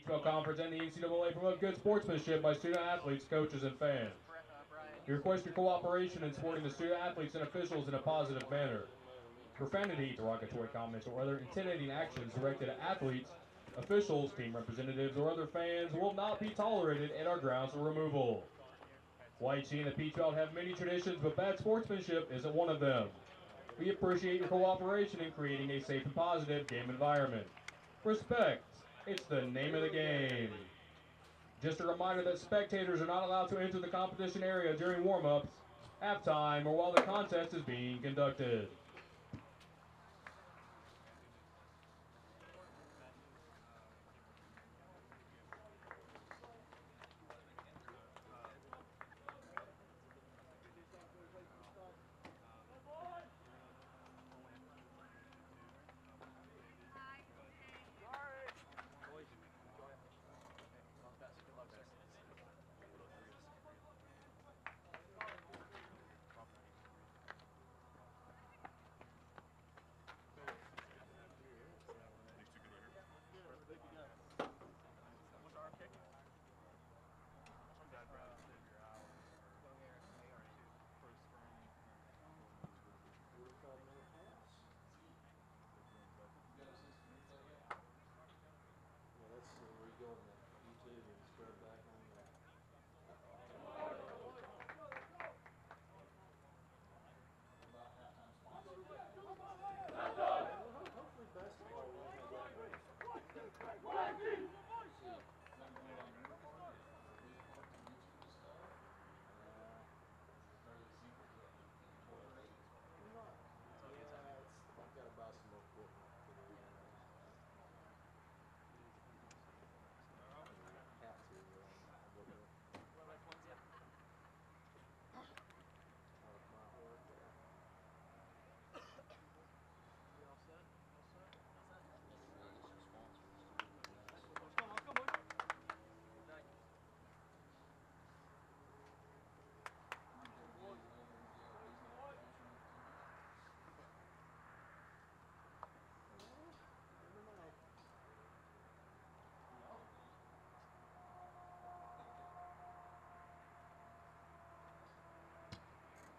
Peachville Conference and the NCAA promote good sportsmanship by student athletes, coaches, and fans. We request your cooperation in supporting the student athletes and officials in a positive manner. Profanity, derogatory comments, or other intimidating actions directed at athletes, officials, team representatives, or other fans will not be tolerated at our grounds for removal. YHC and the Peach Belt have many traditions, but bad sportsmanship isn't one of them. We appreciate your cooperation in creating a safe and positive game environment. Respect, it's the name of the game. Just a reminder that spectators are not allowed to enter the competition area during warm-ups, halftime, or while the contest is being conducted.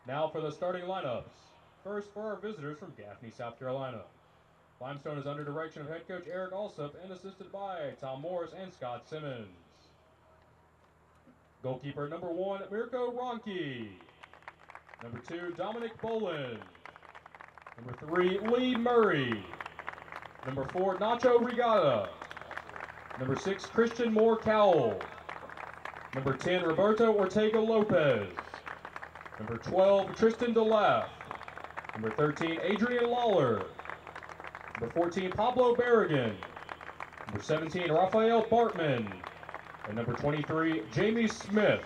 Now for the starting lineups. First for our visitors from Gaffney, South Carolina. Limestone is under direction of head coach Eric Alsop and assisted by Tom Morris and Scott Simmons. Goalkeeper number 1, Mirko Ronke. Number 2, Dominic Bolin. Number 3, Lee Murray. Number 4, Nacho Regatta. Number 6, Christian Moore Cowell. Number 10, Roberto Ortega Lopez. Number 12, Tristan DeLaff. Number 13, Adrian Lawler. Number 14, Pablo Berrigan. Number 17, Raphael Bartman. And number 23, Jamie Smith.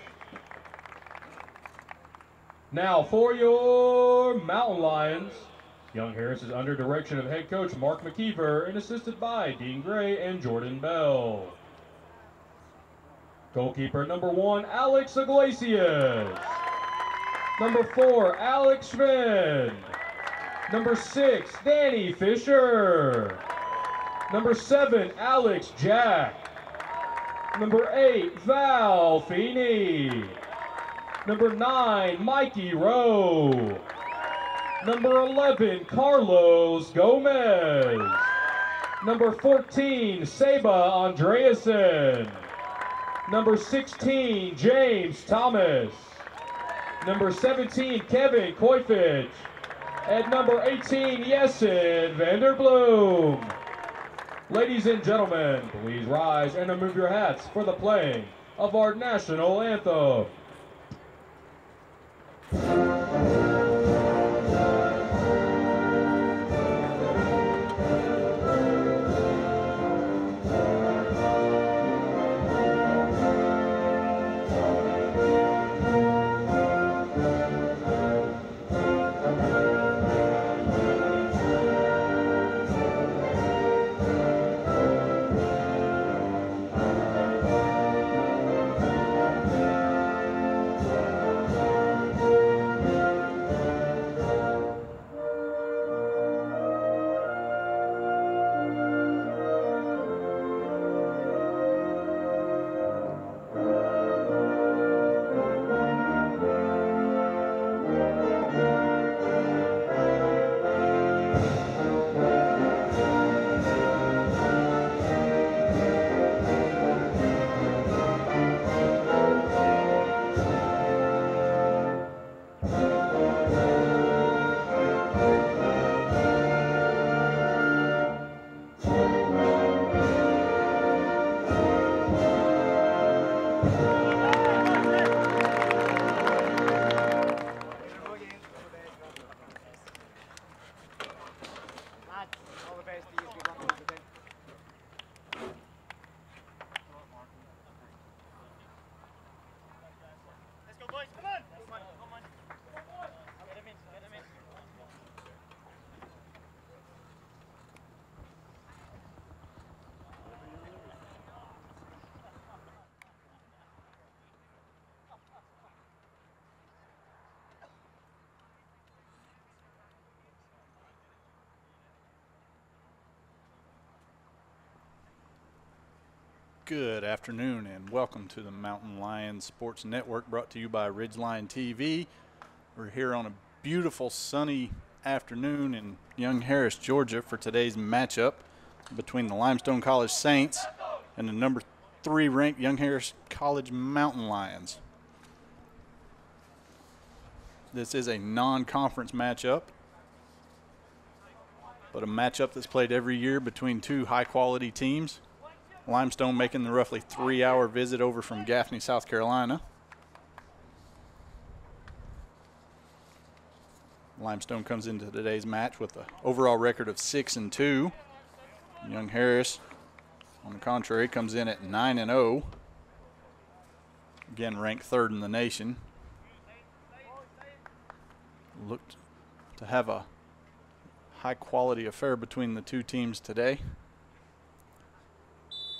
Now for your Mountain Lions. Young Harris is under direction of head coach Mark McKeever and assisted by Dean Gray and Jordan Bell. Goalkeeper number 1, Alex Iglesias. Number 4, Alex Schmid. Number 6, Danny Fisher. Number 7, Alex Jack. Number 8, Val Feeney. Number 9, Mikey Rowe. Number 11, Carlos Gomez. Number 14, Seba Andreasen. Number 16, James Thomas. Number 17, Kevin Koifich. And number 18, Yesin Vanderbloom. Ladies and gentlemen, please rise and remove your hats for the playing of our national anthem. Good afternoon and welcome to the Mountain Lions Sports Network, brought to you by Ridgeline TV. We're here on a beautiful sunny afternoon in Young Harris, Georgia for today's matchup between the Limestone College Saints and the number 3 ranked Young Harris College Mountain Lions. This is a non-conference matchup, but a matchup that's played every year between two high-quality teams. Limestone making the roughly 3-hour visit over from Gaffney, South Carolina. Limestone comes into today's match with an overall record of 6-2. Young Harris, on the contrary, comes in at 9-0. Again, ranked 3rd in the nation. Looked to have a high-quality affair between the two teams today.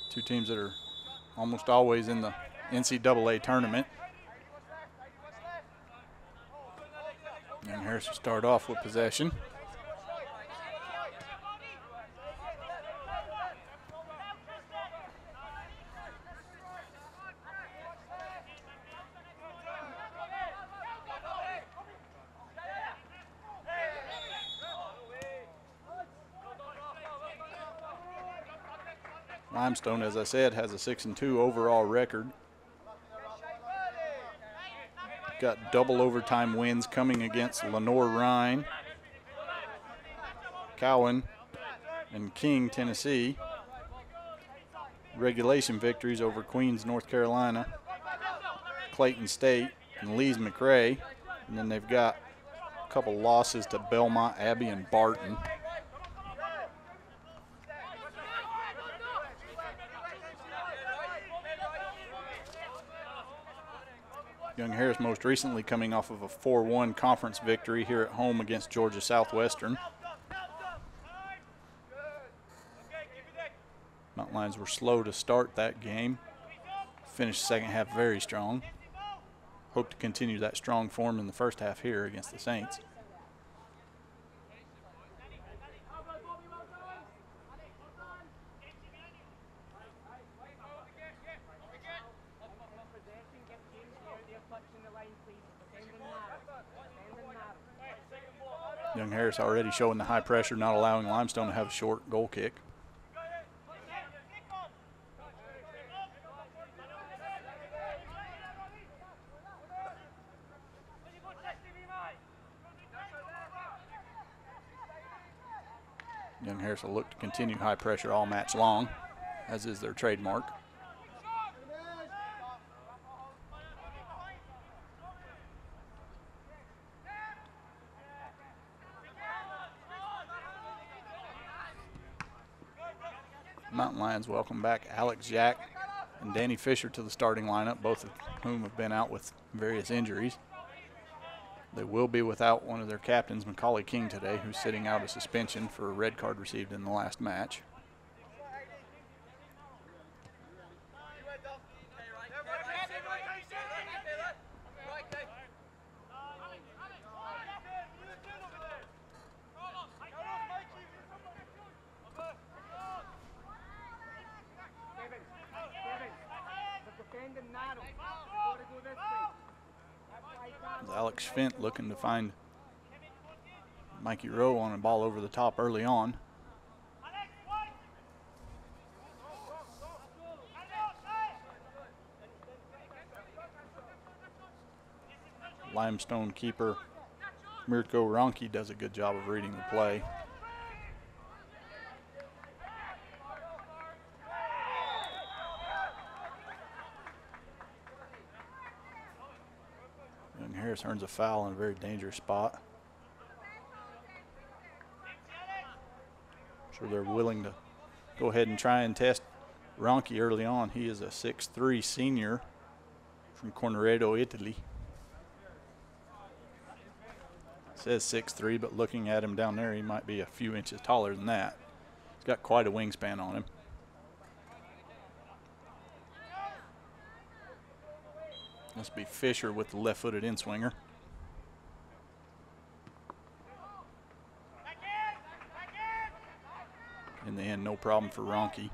Two teams that are almost always in the NCAA tournament. Young Harris will start off with possession. Limestone, as I said, has a 6-2 overall record. Got double overtime wins coming against Lenore-Rhine, Cowan, and King, Tennessee. Regulation victories over Queens, North Carolina, Clayton State, and Lees-McRae. And then they've got a couple losses to Belmont, Abbey, and Barton. Young Harris most recently coming off of a 4-1 conference victory here at home against Georgia Southwestern. Mountain Lions were slow to start that game. Finished second half very strong. Hope to continue that strong form in the first half here against the Saints. Young Harris already showing the high pressure, not allowing Limestone to have a short goal kick. Young Harris will look to continue high pressure all match long, as is their trademark. Mountain Lions welcome back Alex Jack and Danny Fisher to the starting lineup, both of whom have been out with various injuries. They will be without one of their captains, Macaulay King, today, who's sitting out a suspension for a red card received in the last match. Alex Fint looking to find Mikey Rowe on a ball over the top early on. Limestone keeper Mirko Ronke does a good job of reading the play. Young Harris earns a foul in a very dangerous spot. So they're willing to go ahead and try and test Ronchi early on. He is a 6'3" senior from Corneredo, Italy. Says 6'3", but looking at him down there, he might be a few inches taller than that. He's got quite a wingspan on him. Must be Fisher with the left-footed in-swinger. In the end, no problem for Ronchi.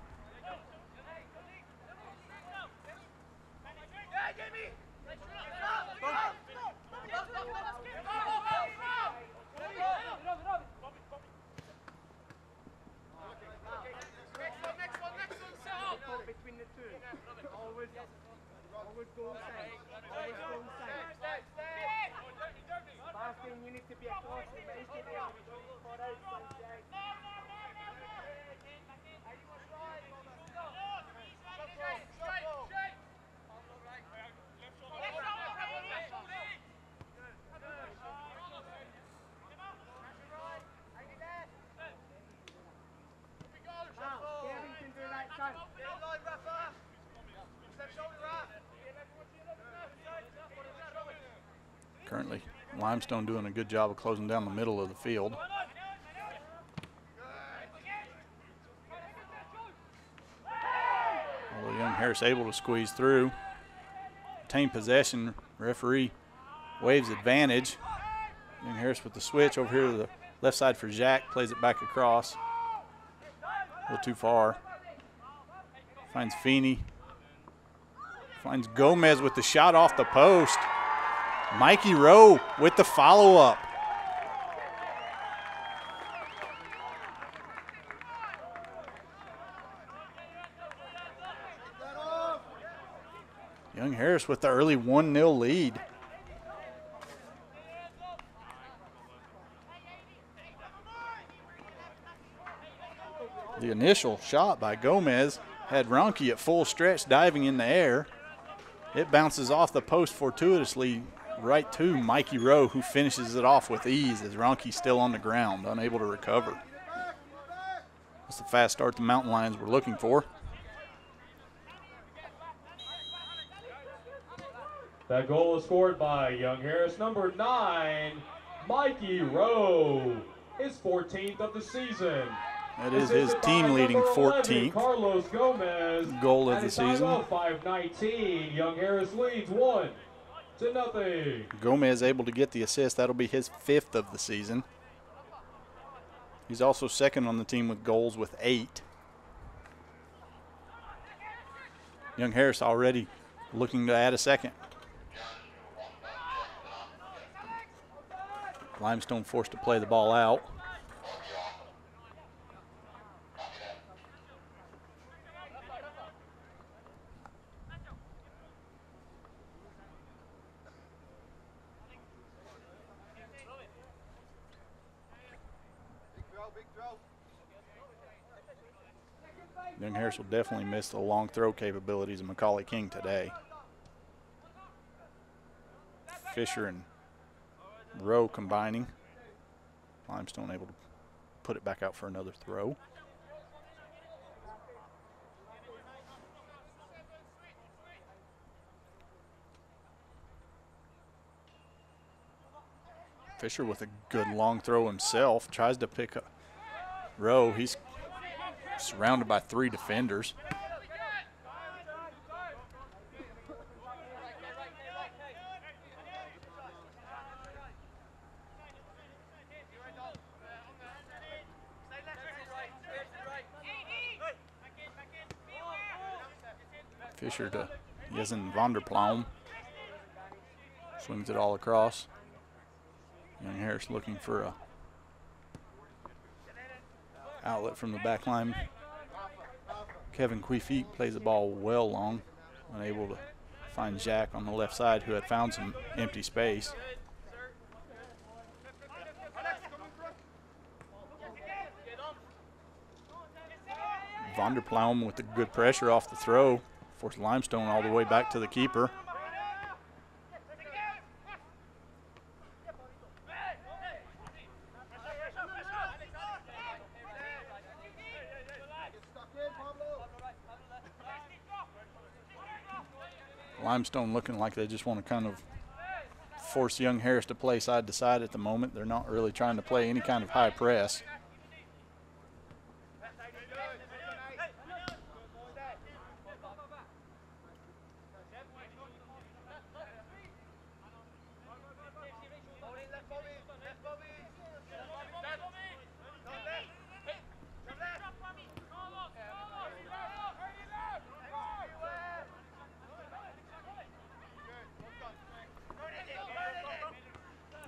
Currently, Limestone doing a good job of closing down the middle of the field. Although Young Harris able to squeeze through. Retain possession, referee waves advantage. Young Harris with the switch over here to the left side for Jack, plays it back across. A little too far. Finds Feeney. Finds Gomez with the shot off the post. Mikey Rowe with the follow-up. Young Harris with the early 1-0 lead. The initial shot by Gomez had Ronchi at full stretch diving in the air. It bounces off the post fortuitously right to Mikey Rowe, who finishes it off with ease as Ronchi's still on the ground, unable to recover. That's the fast start the Mountain Lions were looking for. That goal is scored by Young Harris, number 9, Mikey Rowe, his 14th of the season. That is his team-leading 14th Carlos Gomez goal of the season. 5:19. Young Harris leads 1-0. Gomez able to get the assist. That'll be his 5th of the season. He's also second on the team with goals with 8. Young Harris already looking to add a second. Limestone forced to play the ball out. Young Harris will definitely miss the long throw capabilities of Macaulay King today. Fisher and Rowe combining. Limestone able to put it back out for another throw. Fisher with a good long throw himself. Tries to pick up Rowe. He's surrounded by 3 defenders. Fisher to Jessen Vanderploem. Swings it all across. Young Harris looking for a outlet from the back line. Kevin Queefeet plays the ball well long, unable to find Jack on the left side, who had found some empty space. Vanderploem with the good pressure off the throw, forced Limestone all the way back to the keeper. Limestone looking like they just want to kind of force Young Harris to play side to side at the moment. They're not really trying to play any kind of high press.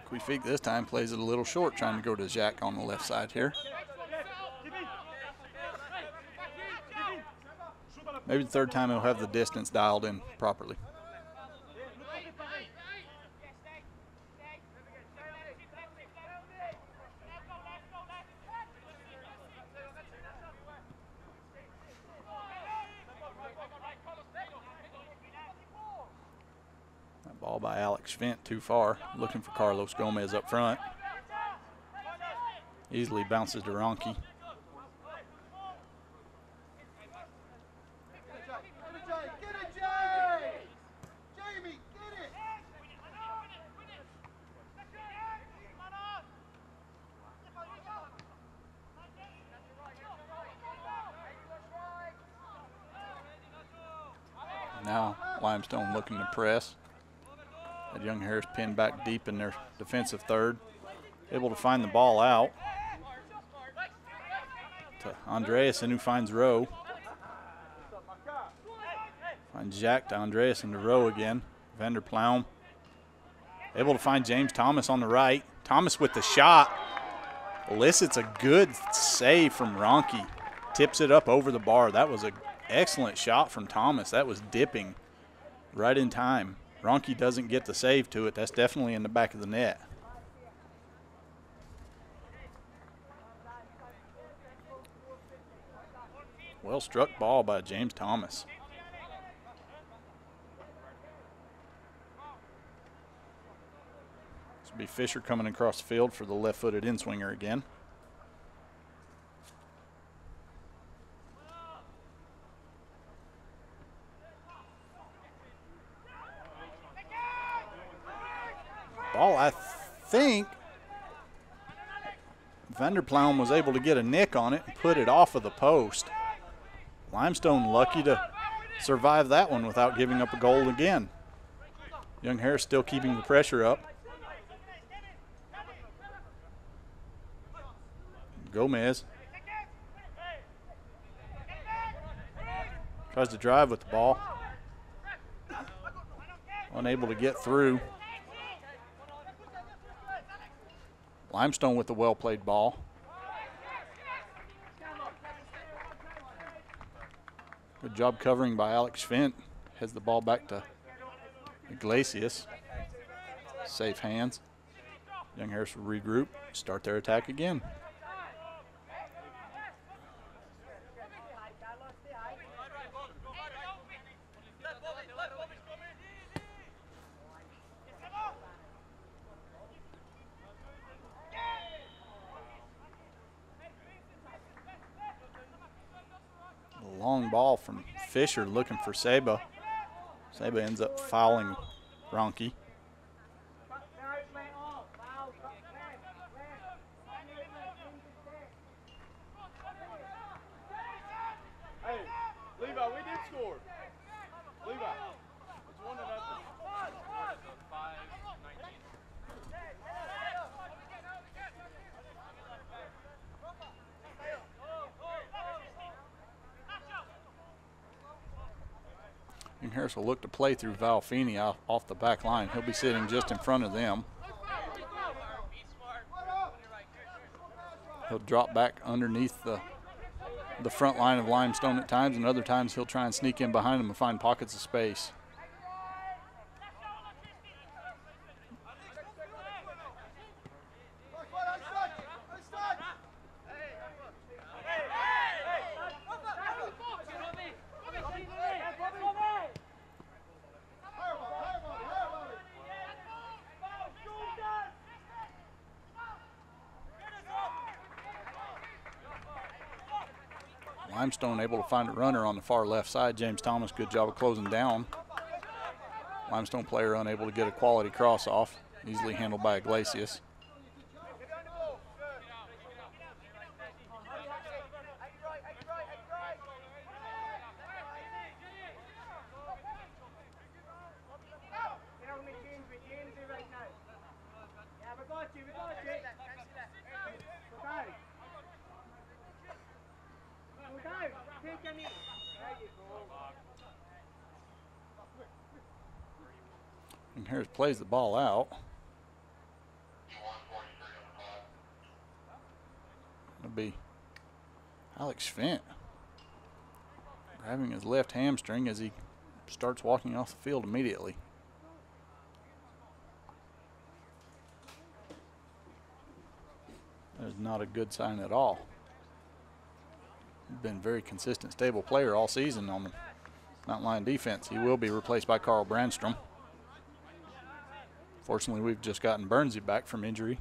Queefeek this time plays it a little short, trying to go to Jack on the left side here. Maybe the third time he'll have the distance dialed in properly. Ball by Alex Schvent too far, looking for Carlos Gomez up front. Easily bounces to Ronke. Now Limestone looking to press. Had Young Harris pinned back deep in their defensive third. Able to find the ball out to Andreasen, who finds Rowe. Finds Jack to Andreasen to Rowe again. Vanderploum able to find James Thomas on the right. Thomas with the shot. Elicits a good save from Ronke. Tips it up over the bar. That was an excellent shot from Thomas. That was dipping right in time. Ronke doesn't get the save to it. That's definitely in the back of the net. Well struck ball by James Thomas. This will be Fisher coming across the field for the left-footed in-swinger again. Ball, I think Vanderploum was able to get a nick on it and put it off of the post. Limestone lucky to survive that one without giving up a goal again. Young Harris still keeping the pressure up. Gomez tries to drive with the ball. Unable to get through. Limestone with the well-played ball. Good job covering by Alex Schvent. Heads the ball back to Iglesias. Safe hands. Young Harris will regroup, start their attack again. Long ball from Fisher looking for Saba. Saba ends up fouling Ronke. Hey, Levi, we did score. Levi, it's 1-0. And Harris will look to play through Valfini off the back line. He'll be sitting just in front of them. He'll drop back underneath the front line of Limestone at times, and other times he'll try and sneak in behind them and find pockets of space. Limestone able to find a runner on the far left side. James Thomas, good job of closing down. Limestone player unable to get a quality cross off, easily handled by Iglesias. And Harris plays the ball out. It'll be Alex Fent grabbing his left hamstring as he starts walking off the field immediately. That is not a good sign at all. He's been a very consistent, stable player all season on the Mountain Lion defense. He will be replaced by Carl Brandstrom. Fortunately, we've just gotten Bernsey back from injury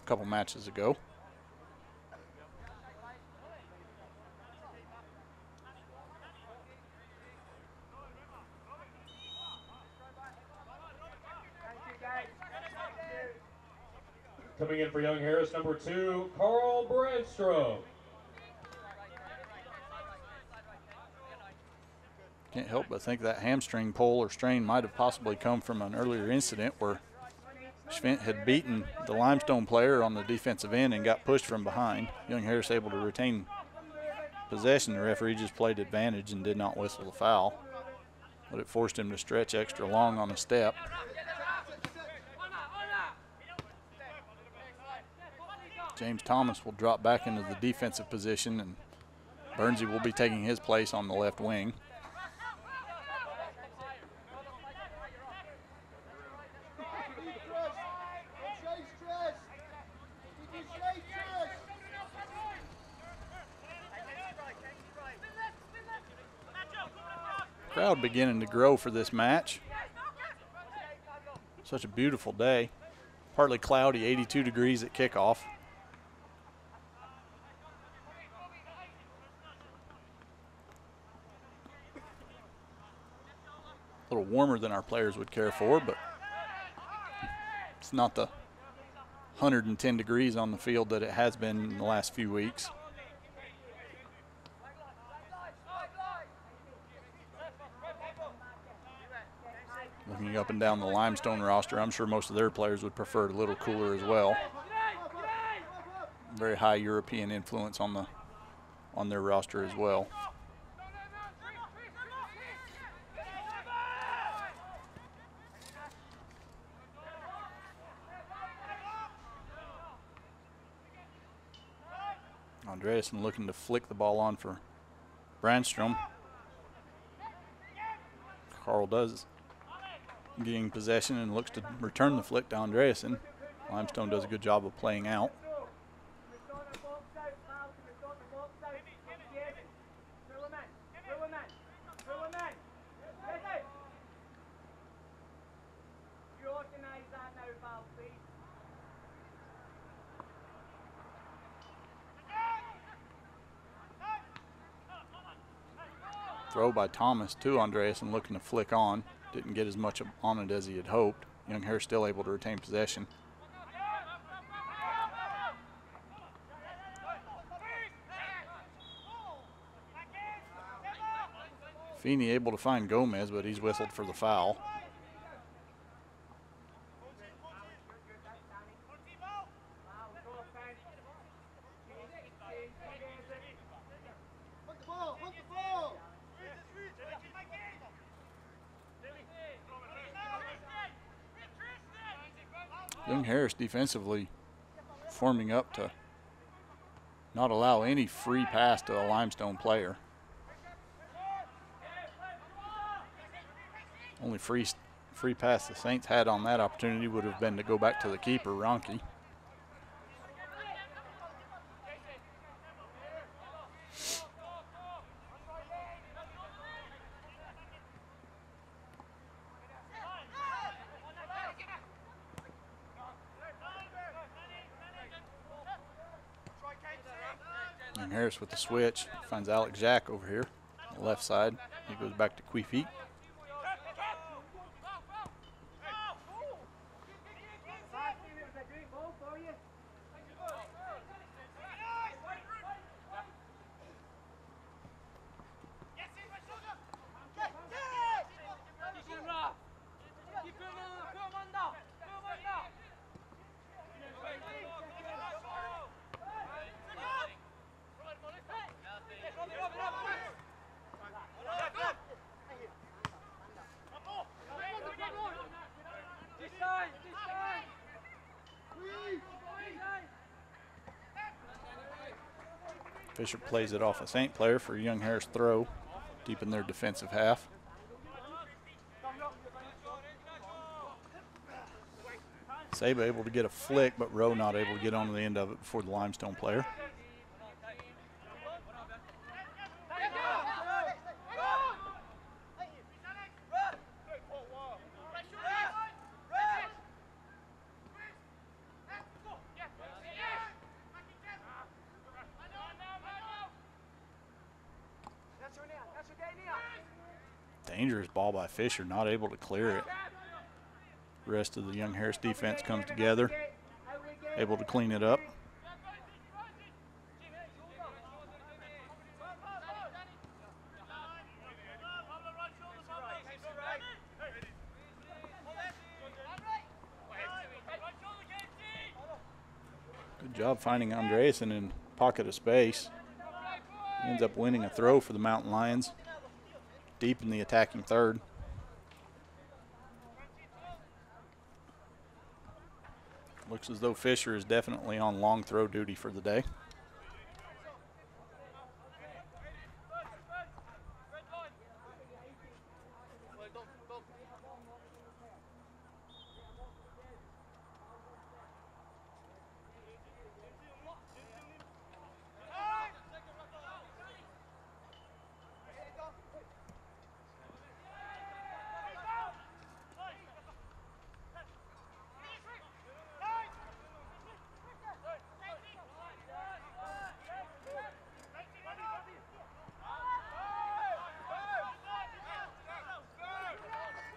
a couple matches ago. Coming in for Young Harris, number 2, Carl Brandstrom. Can't help but think that hamstring pull or strain might have possibly come from an earlier incident where Schwint had beaten the Limestone player on the defensive end and got pushed from behind. Young Harris able to retain possession. The referee just played advantage and did not whistle the foul, but it forced him to stretch extra long on a step. James Thomas will drop back into the defensive position, and Bernsey will be taking his place on the left wing. Crowd beginning to grow for this match. Such a beautiful day. Partly cloudy, 82 degrees at kickoff. A little warmer than our players would care for, but it's not the 110 degrees on the field that it has been in the last few weeks. Looking up and down the Limestone roster, I'm sure most of their players would prefer it a little cooler as well. Very high European influence on their roster as well. Andreasen looking to flick the ball on for Brandstrom. Carl does, getting possession and looks to return the flick to Andreasen. Limestone does a good job of playing out. Throw by Thomas to Andreasen, looking to flick on. Didn't get as much on it as he had hoped. Young Harris still able to retain possession. Feeney able to find Gomez, but he's whistled for the foul. Young Harris defensively forming up to not allow any free pass to a Limestone player. Only free pass the Saints had on that opportunity would have been to go back to the keeper, Ronke. And Harris with the switch, finds Alex Jack over here on the left side. He goes back to Queefeet. Fisher plays it off a St. player for a Young Harris throw deep in their defensive half. Saba able to get a flick, but Rowe not able to get onto the end of it before the Limestone player. Dangerous ball by Fisher, not able to clear it. The rest of the Young Harris defense comes together, able to clean it up. Good job finding Andreasen in pocket of space. He ends up winning a throw for the Mountain Lions deep in the attacking third. Looks as though Fisher is definitely on long throw duty for the day.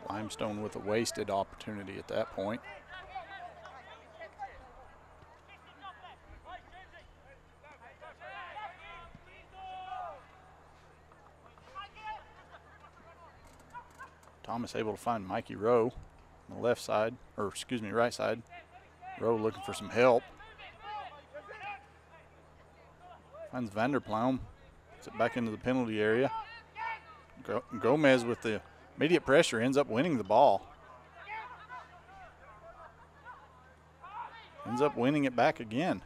Limestone with a wasted opportunity at that point. Thomas able to find Mikey Rowe on the left side, or excuse me, right side. Rowe looking for some help. Finds Vanderploum, gets it back into the penalty area. Gomez with the immediate pressure ends up winning the ball. Ends up winning it back again.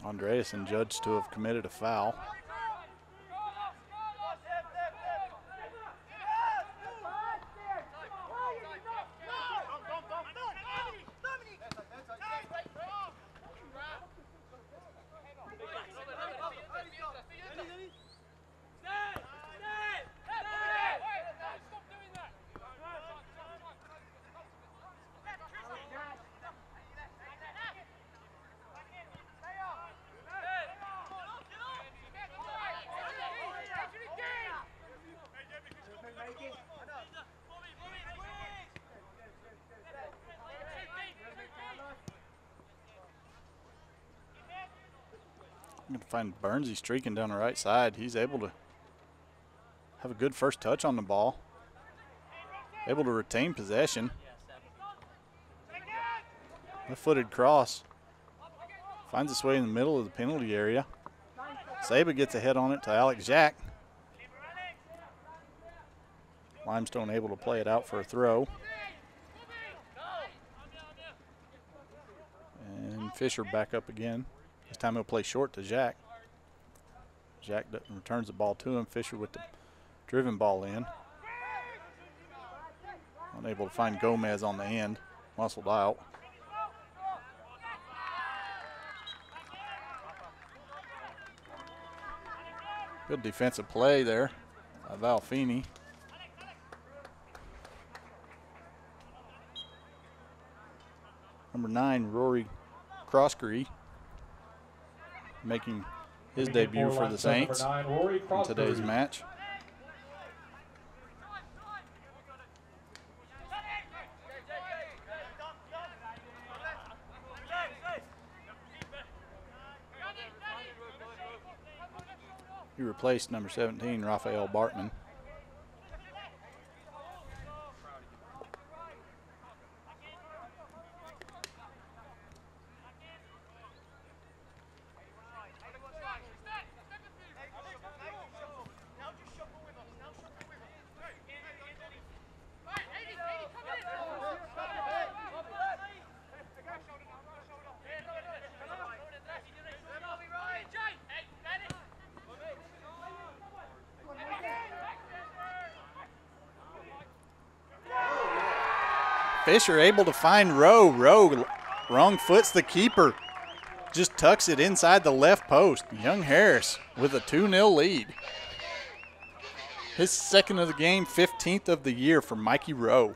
Andreasen judged to have committed a foul. I'm going to find Burnsy streaking down the right side. He's able to have a good first touch on the ball. Able to retain possession. Left-footed cross. Finds its way in the middle of the penalty area. Saba gets a head on it to Alex Jack. Limestone able to play it out for a throw. And Fisher back up again. This time he'll play short to Jack. Jack returns the ball to him. Fisher with the driven ball in. Unable to find Gomez on the end. Muscled out. Good defensive play there by Valfini. Number 9, Rory Croskery, making his debut for the Saints in today's match. He replaced number 17, Raphael Bartman. Fisher able to find Rowe. Rowe wrong foots the keeper. Just tucks it inside the left post. Young Harris with a 2-0 lead. His second of the game, 15th of the year for Mikey Rowe.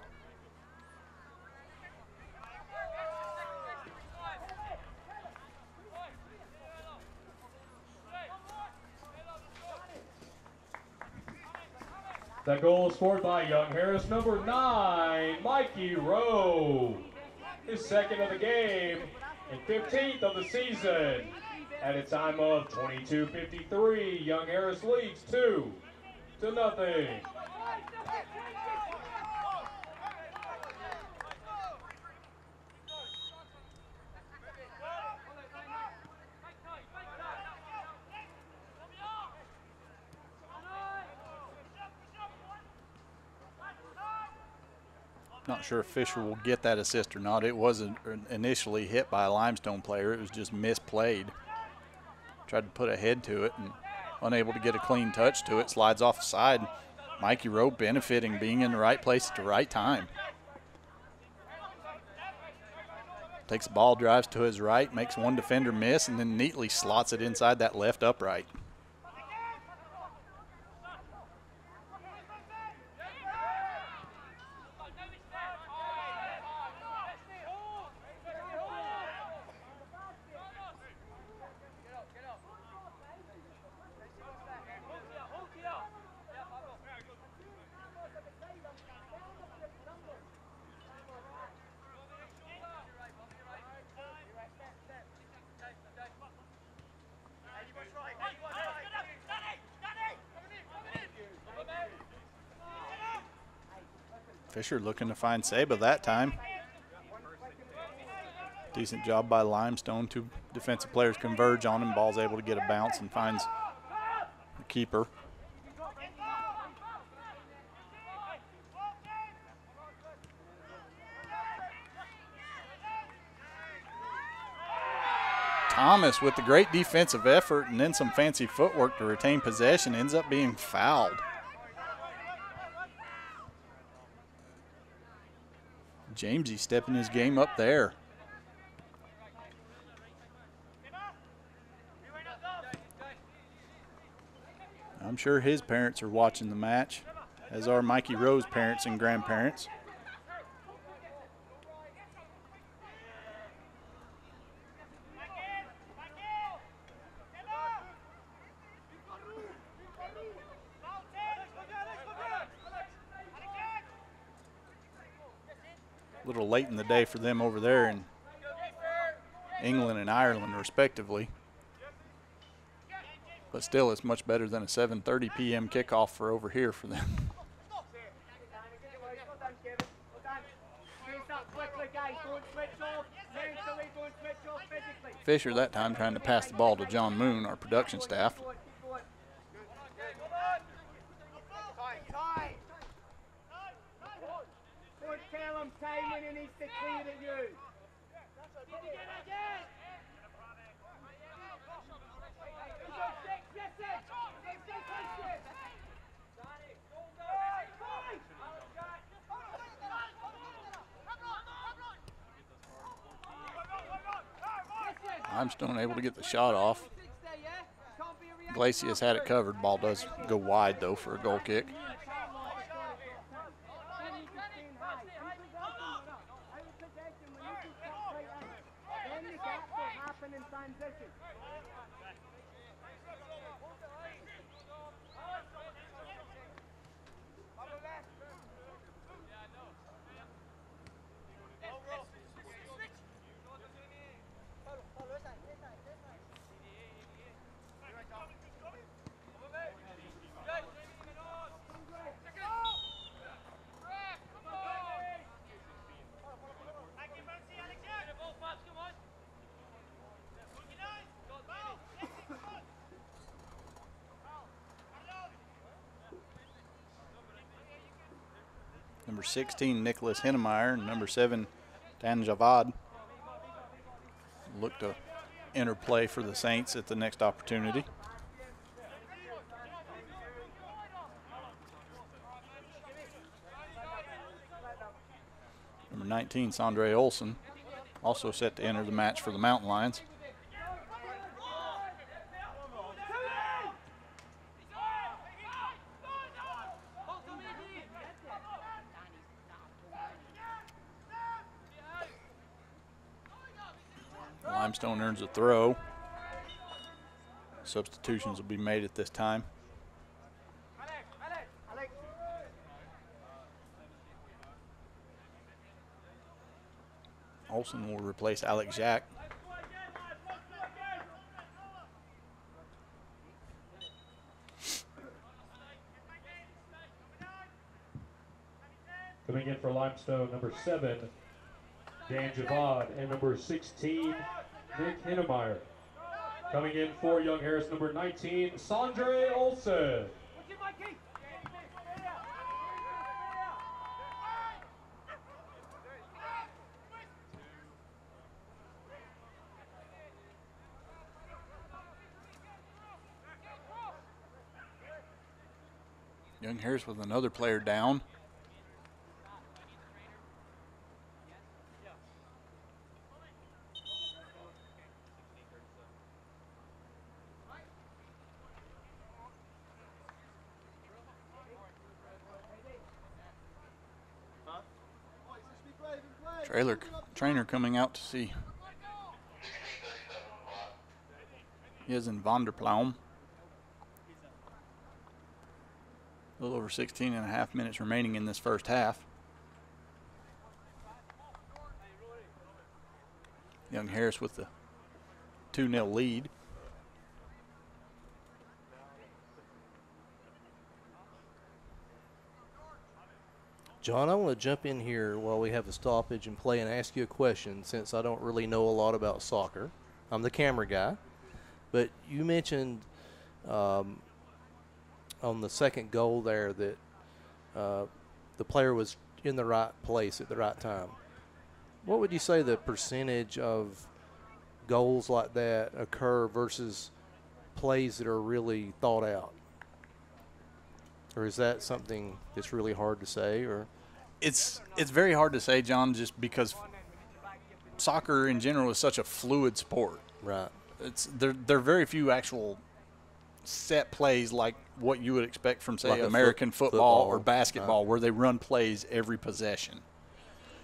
That goal is scored by Young Harris, number 9, Mikey Rowe. His second of the game and 15th of the season. At a time of 22:53, Young Harris leads 2-0. Not sure if Fisher will get that assist or not. It wasn't initially hit by a Limestone player. It was just misplayed. Tried to put a head to it and unable to get a clean touch to it. Slides off the side. Mikey Rowe benefiting, being in the right place at the right time. Takes the ball, drives to his right, makes one defender miss, and then neatly slots it inside that left upright. Fisher looking to find Saba that time. Decent job by Limestone. Two defensive players converge on him. Ball's able to get a bounce and finds the keeper. Thomas with the great defensive effort and then some fancy footwork to retain possession ends up being fouled. Jamesy stepping his game up there. I'm sure his parents are watching the match, as are Mikey Rowe's parents and grandparents. A little late in the day for them over there in England and Ireland, respectively. But still, it's much better than a 7:30 p.m. kickoff for over here for them. Fisher that time trying to pass the ball to John Moon, our production staff. Limestone able to get the shot off. Glacius had it covered. Ball does go wide, though, for a goal kick. Number 16, Nicholas Hennemeyer, and number 7, Dan Javad. Look to interplay for the Saints at the next opportunity. Number 19, Sondre Olson, also set to enter the match for the Mountain Lions. Limestone earns a throw. Substitutions will be made at this time. Olson will replace Alex Jack. Coming in for Limestone, number 7, Dan Javad, and number 16, Nick Hinnemeyer. Coming in for Young Harris, number 19, Sondre Olson. Young Harris with another player down. Trainer coming out to see Jezen van der Plaum. A little over 16 and a half minutes remaining in this first half. Young Harris with the 2-0 lead. John, I want to jump in here while we have a stoppage and play and ask you a question, since I don't really know a lot about soccer. I'm the camera guy. But you mentioned on the second goal there that the player was in the right place at the right time. What would you say the percentage of goals like that occur versus plays that are really thought out? Or is that something that's really hard to say? Or it's very hard to say, John, just because soccer in general is such a fluid sport. Right. There are very few actual set plays like what you would expect from, say, Like American football or basketball, where they run plays every possession.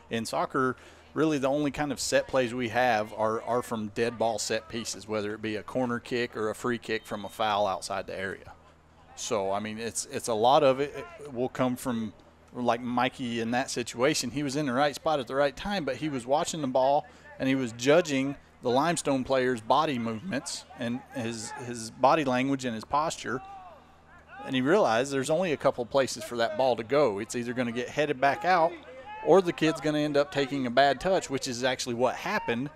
In soccer, really the only kind of set plays we have are from dead ball set pieces, whether it be a corner kick or a free kick from a foul outside the area. So, I mean, it's a lot of it will come from, like Mikey in that situation. He was in the right spot at the right time, but he was watching the ball and he was judging the Limestone player's body movements and his body language and his posture. And he realized there's only a couple places for that ball to go. It's either going to get headed back out or the kid's going to end up taking a bad touch, which is actually what happened.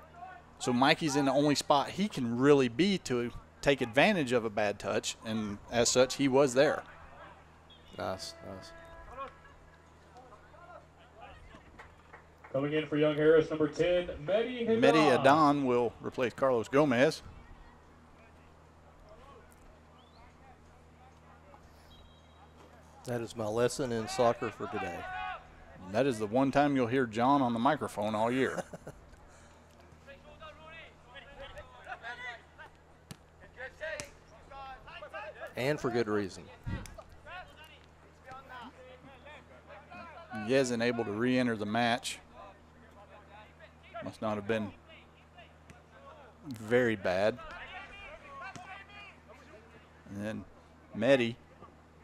So Mikey's in the only spot he can really be to take advantage of a bad touch, and as such, he was there. Nice, nice. Coming in for Young Harris, number 10, Mehdi Haddad. Mehdi Adan will replace Carlos Gomez. That is my lesson in soccer for today. And that is the one time you'll hear John on the microphone all year. And for good reason. Jezen able to re-enter the match. Must not have been very bad. And then Mehdi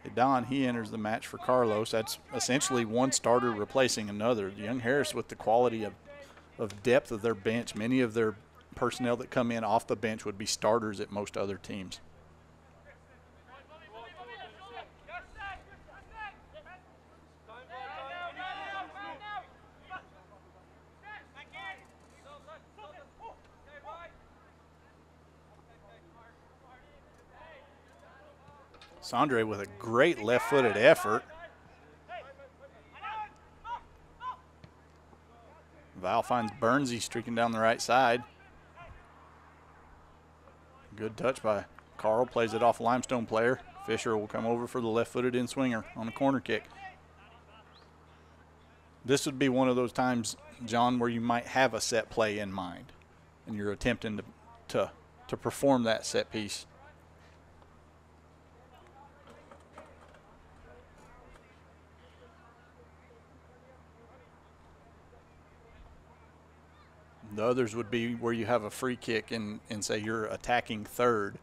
Adan, he enters the match for Carlos. That's essentially one starter replacing another. Young Harris with the quality of depth of their bench. Many of their personnel that come in off the bench would be starters at most other teams. Sondre with a great left-footed effort. Val finds Bernsey streaking down the right side. Good touch by Carl, plays it off a Limestone player. Fisher will come over for the left-footed in-swinger on the corner kick. This would be one of those times, John, where you might have a set play in mind, and you're attempting to perform that set piece. The others would be where you have a free kick and say you're attacking third,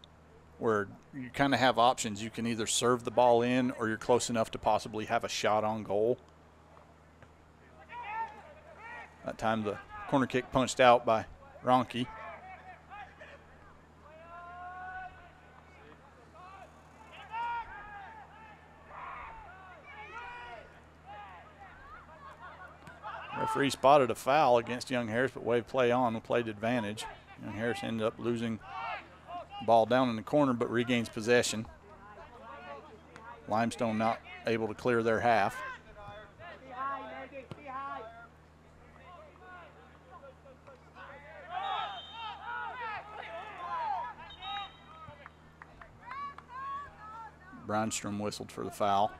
where you kind of have options. You can either serve the ball in or you're close enough to possibly have a shot on goal. That time the corner kick punched out by Ronke. Referee spotted a foul against Young Harris, but waved play on, the played advantage. Young Harris ended up losing the ball down in the corner, but regains possession. Limestone not able to clear their half. Brandstrom whistled for the foul.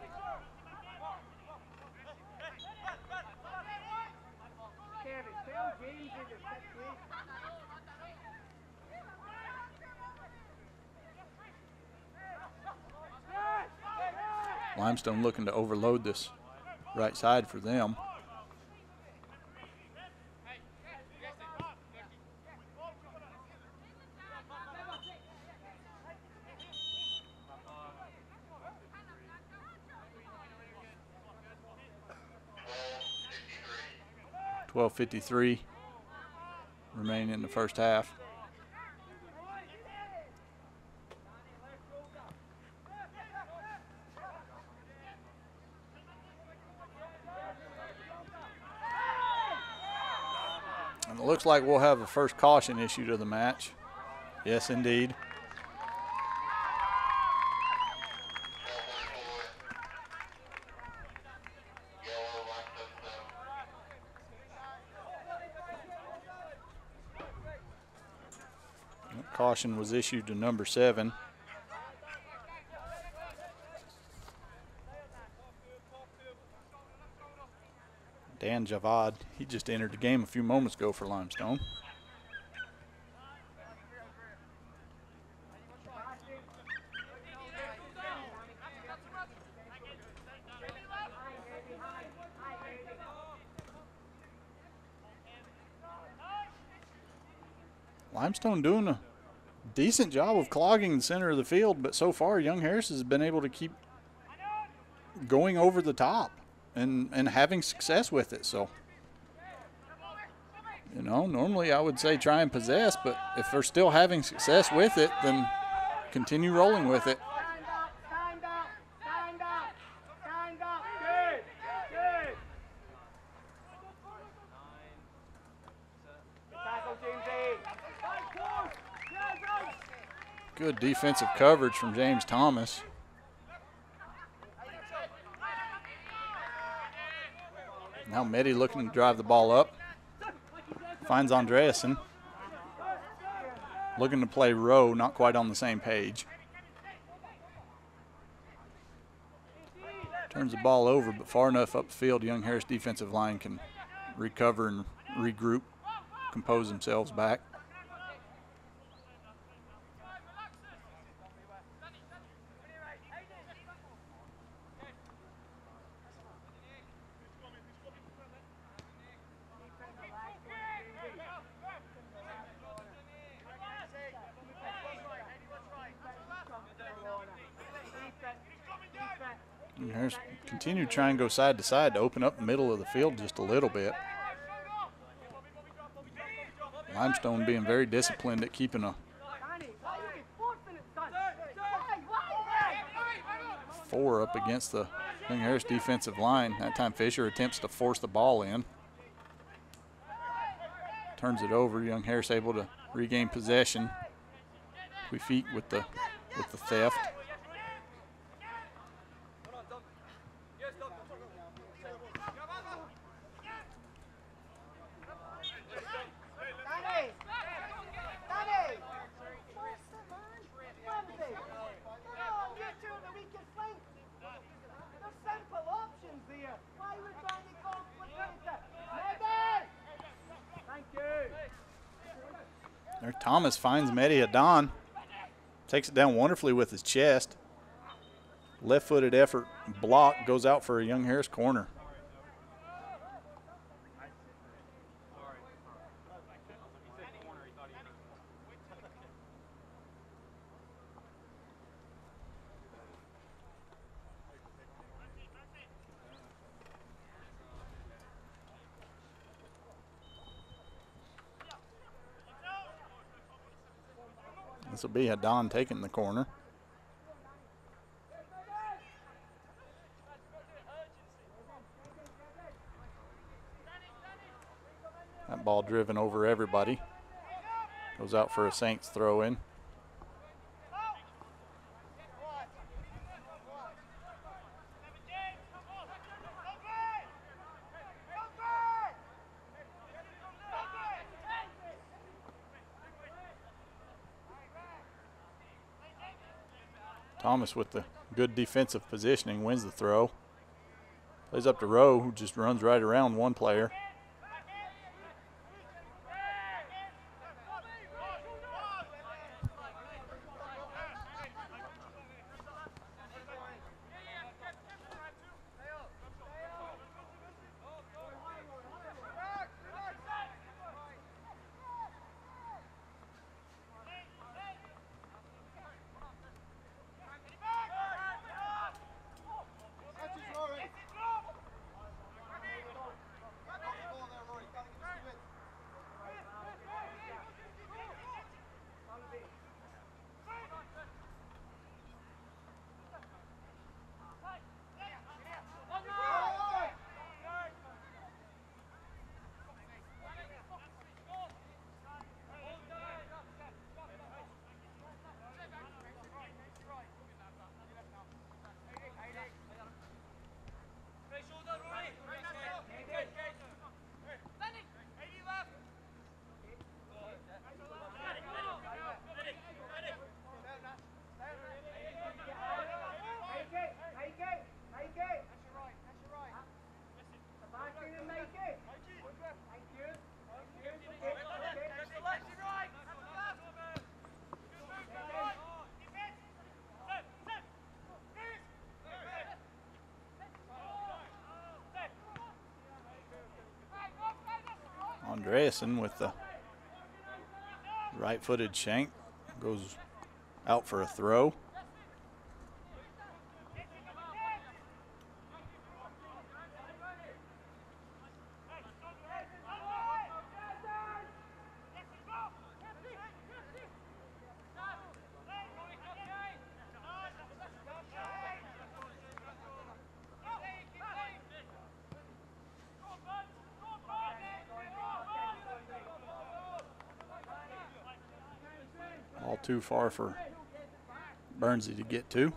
Limestone looking to overload this right side for them. .12:53 remaining in the first half. And it looks like we'll have a first caution issue to the match. Yes, indeed. Caution was issued to number 7. Dan Javad, he just entered the game a few moments ago for Limestone. Limestone doing a decent job of clogging the center of the field, but so far Young Harris has been able to keep going over the top and having success with it. So, you know, normally I would say try and possess, but if they're still having success with it, then continue rolling with it. Good defensive coverage from James Thomas. Now Meddy looking to drive the ball up. Finds Andreasen. Looking to play row, not quite on the same page. Turns the ball over, but far enough upfield, Young Harris defensive line can recover and regroup, compose themselves back. Harris continue to try and go side to side to open up the middle of the field just a little bit. Limestone being very disciplined at keeping a 4 up against the Young Harris defensive line. That time Fisher attempts to force the ball in. Turns it over. Young Harris able to regain possession. 2 feet with the theft. There, Thomas finds Mehdi Adon. Takes it down wonderfully with his chest. Left-footed effort block goes out for a Young Harris corner. This will be Adon taking the corner. That ball driven over everybody. Goes out for a Saints throw in. Thomas with the good defensive positioning wins the throw. Plays up to Rowe, who just runs right around one player. Andreasen with the right-footed shank goes out for a throw. All too far for Burnsy to get to.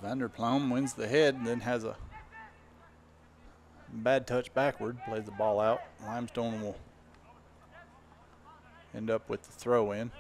Vanderplum wins the head and then has a bad touch backward, plays the ball out. Limestone will end up with the throw in.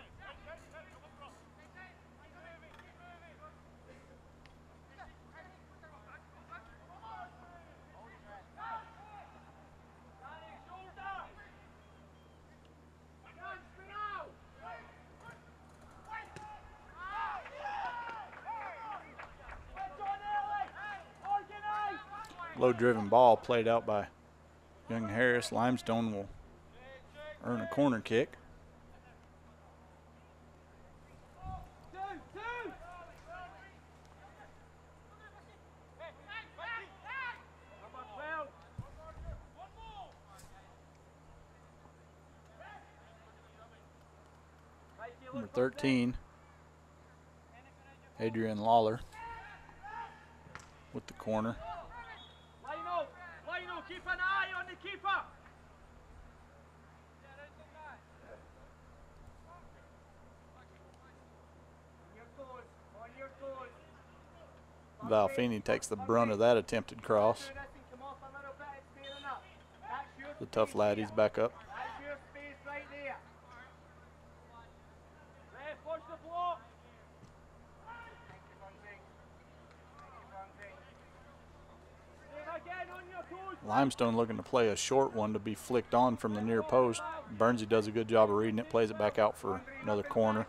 Low-driven ball played out by Young Harris. Limestone will earn a corner kick. Number 13, Adrian Lawler with the corner. Keep an eye on the keeper. Val Feeney takes the brunt of that attempted cross. The tough lad, he's back up. Limestone looking to play a short one to be flicked on from the near post. Bernsey does a good job of reading it, plays it back out for another corner.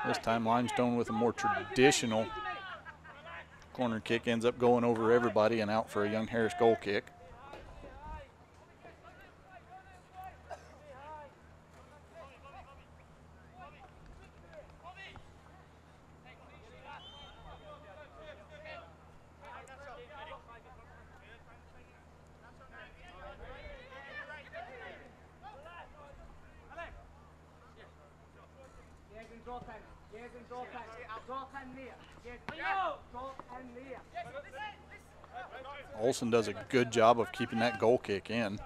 This time Limestone with a more traditional corner kick ends up going over everybody and out for a Young Harris goal kick. Olsen does a good job of keeping that goal kick in.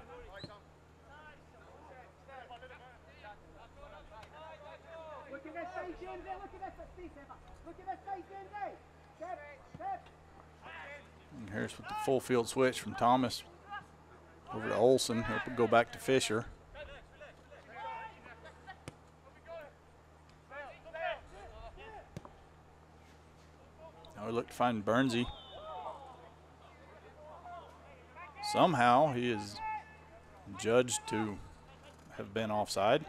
And Harris with the full field switch from Thomas over to Olsen. He'll go back to Fisher. Now we look to find Bernsey. Somehow he is judged to have been offside.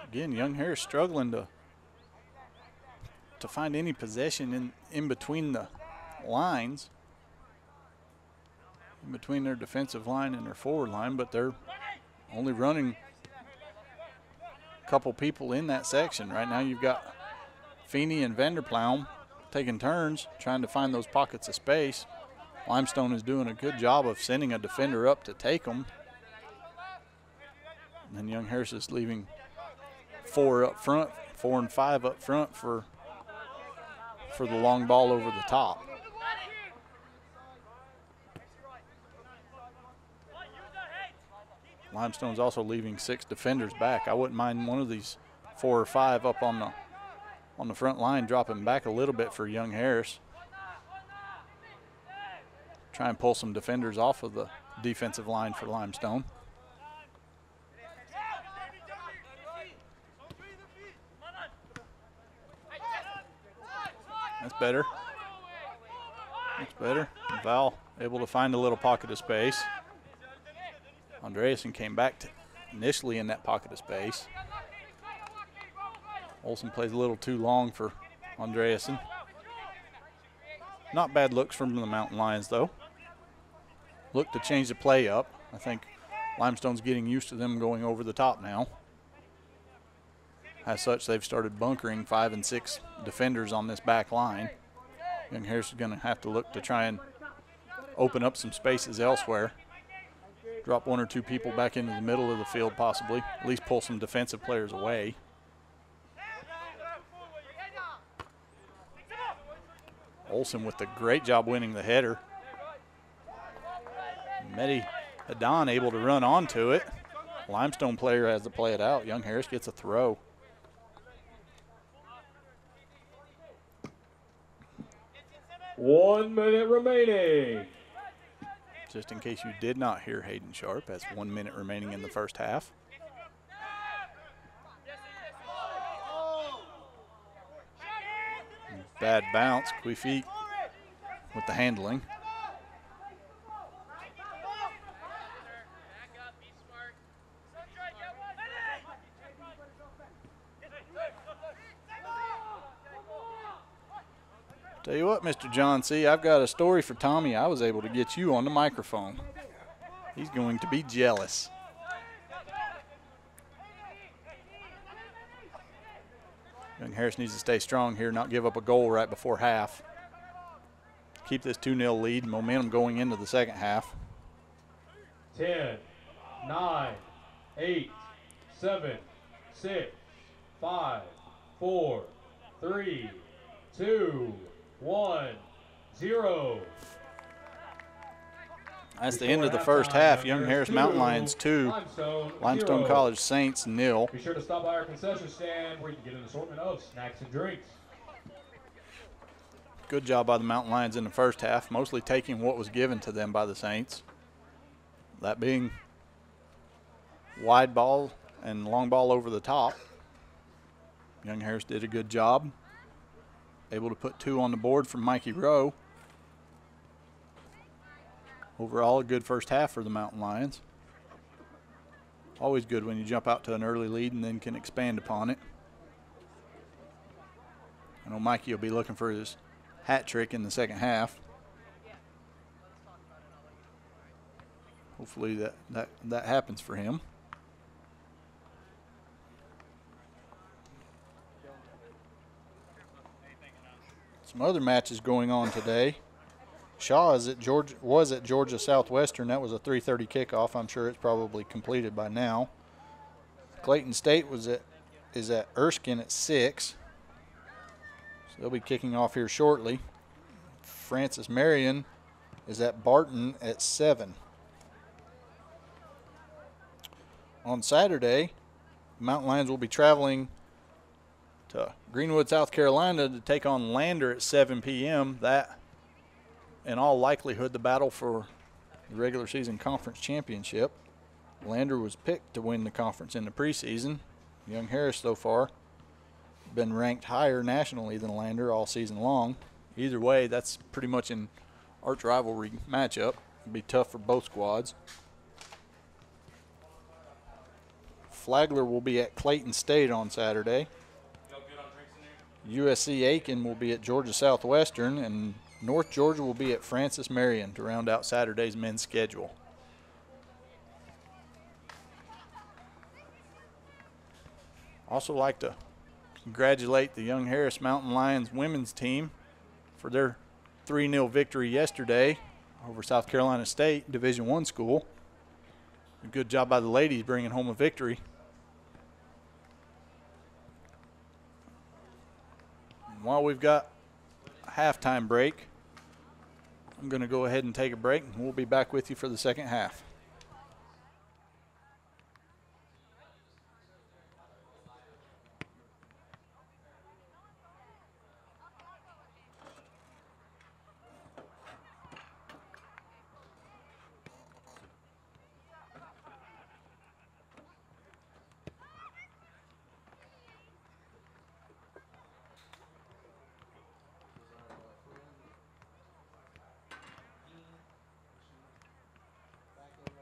Again, Young Harris struggling to find any possession in between the lines, in between their defensive line and their forward line, but they're only running a couple people in that section. Right now you've got Feeney and Vanderploum taking turns trying to find those pockets of space. Limestone is doing a good job of sending a defender up to take them. And then Young Harris is leaving 4 up front, 4 and 5 up front for the long ball over the top. Limestone's also leaving 6 defenders back. I wouldn't mind one of these 4 or 5 up on the front line dropping back a little bit for Young Harris. Try and pull some defenders off of the defensive line for Limestone. That's better. That's better. Val able to find a little pocket of space. Andreasen came back to initially in that pocket of space. Olsen plays a little too long for Andreasen. Not bad looks from the Mountain Lions, though. Look to change the play up. I think Limestone's getting used to them going over the top now. As such, they've started bunkering 5 and 6 defenders on this back line. Young Harris is going to have to look to try and open up some spaces elsewhere. Drop 1 or 2 people back into the middle of the field possibly. At least pull some defensive players away. Olsen with the great job winning the header. Mehdi Hadan able to run onto it. Limestone player has to play it out. Young Harris gets a throw. One minute remaining. Just in case you did not hear Hayden Sharp, as 1 minute remaining in the first half. Bad bounce, Queefeet with the handling. Tell you what, Mr. John C., I've got a story for Tommy. I was able to get you on the microphone. He's going to be jealous. Young Harris needs to stay strong here, not give up a goal right before half. Keep this 2-0 lead, momentum going into the second half. 10, 9, 8, 7, 6, 5, 4, 3, 2, 1, 0. That's the end of the first half. Young Harris Mountain Lions 2, Limestone 0. College Saints 0. Be sure to stop by our concession stand where you can get an assortment of snacks and drinks. Good job by the Mountain Lions in the first half, mostly taking what was given to them by the Saints. That being wide ball and long ball over the top. Young Harris did a good job, able to put 2 on the board from Mikey Rowe. Overall, a good first half for the Mountain Lions. Always good when you jump out to an early lead and then can expand upon it. I know Mikey will be looking for his hat trick in the second half. Hopefully that happens for him. Some other matches going on today. Shaw was at Georgia Southwestern. That was a 3:30 kickoff. I'm sure it's probably completed by now. Clayton State is at Erskine at 6. So they'll be kicking off here shortly. Francis Marion is at Barton at 7. On Saturday, Mountain Lions will be traveling to Greenwood, South Carolina to take on Lander at 7 p.m. That, in all likelihood, the battle for the regular season conference championship. Lander was picked to win the conference in the preseason. Young Harris so far been ranked higher nationally than Lander all season long. Either way, that's pretty much an arch rivalry matchup. It'll be tough for both squads. Flagler will be at Clayton State on Saturday. USC Aiken will be at Georgia Southwestern, and North Georgia will be at Francis Marion to round out Saturday's men's schedule. Also like to congratulate the Young Harris Mountain Lions women's team for their 3-0 victory yesterday over South Carolina State Division I school. A good job by the ladies bringing home a victory. And while we've got a halftime break, I'm going to go ahead and take a break, and we'll be back with you for the second half. Back over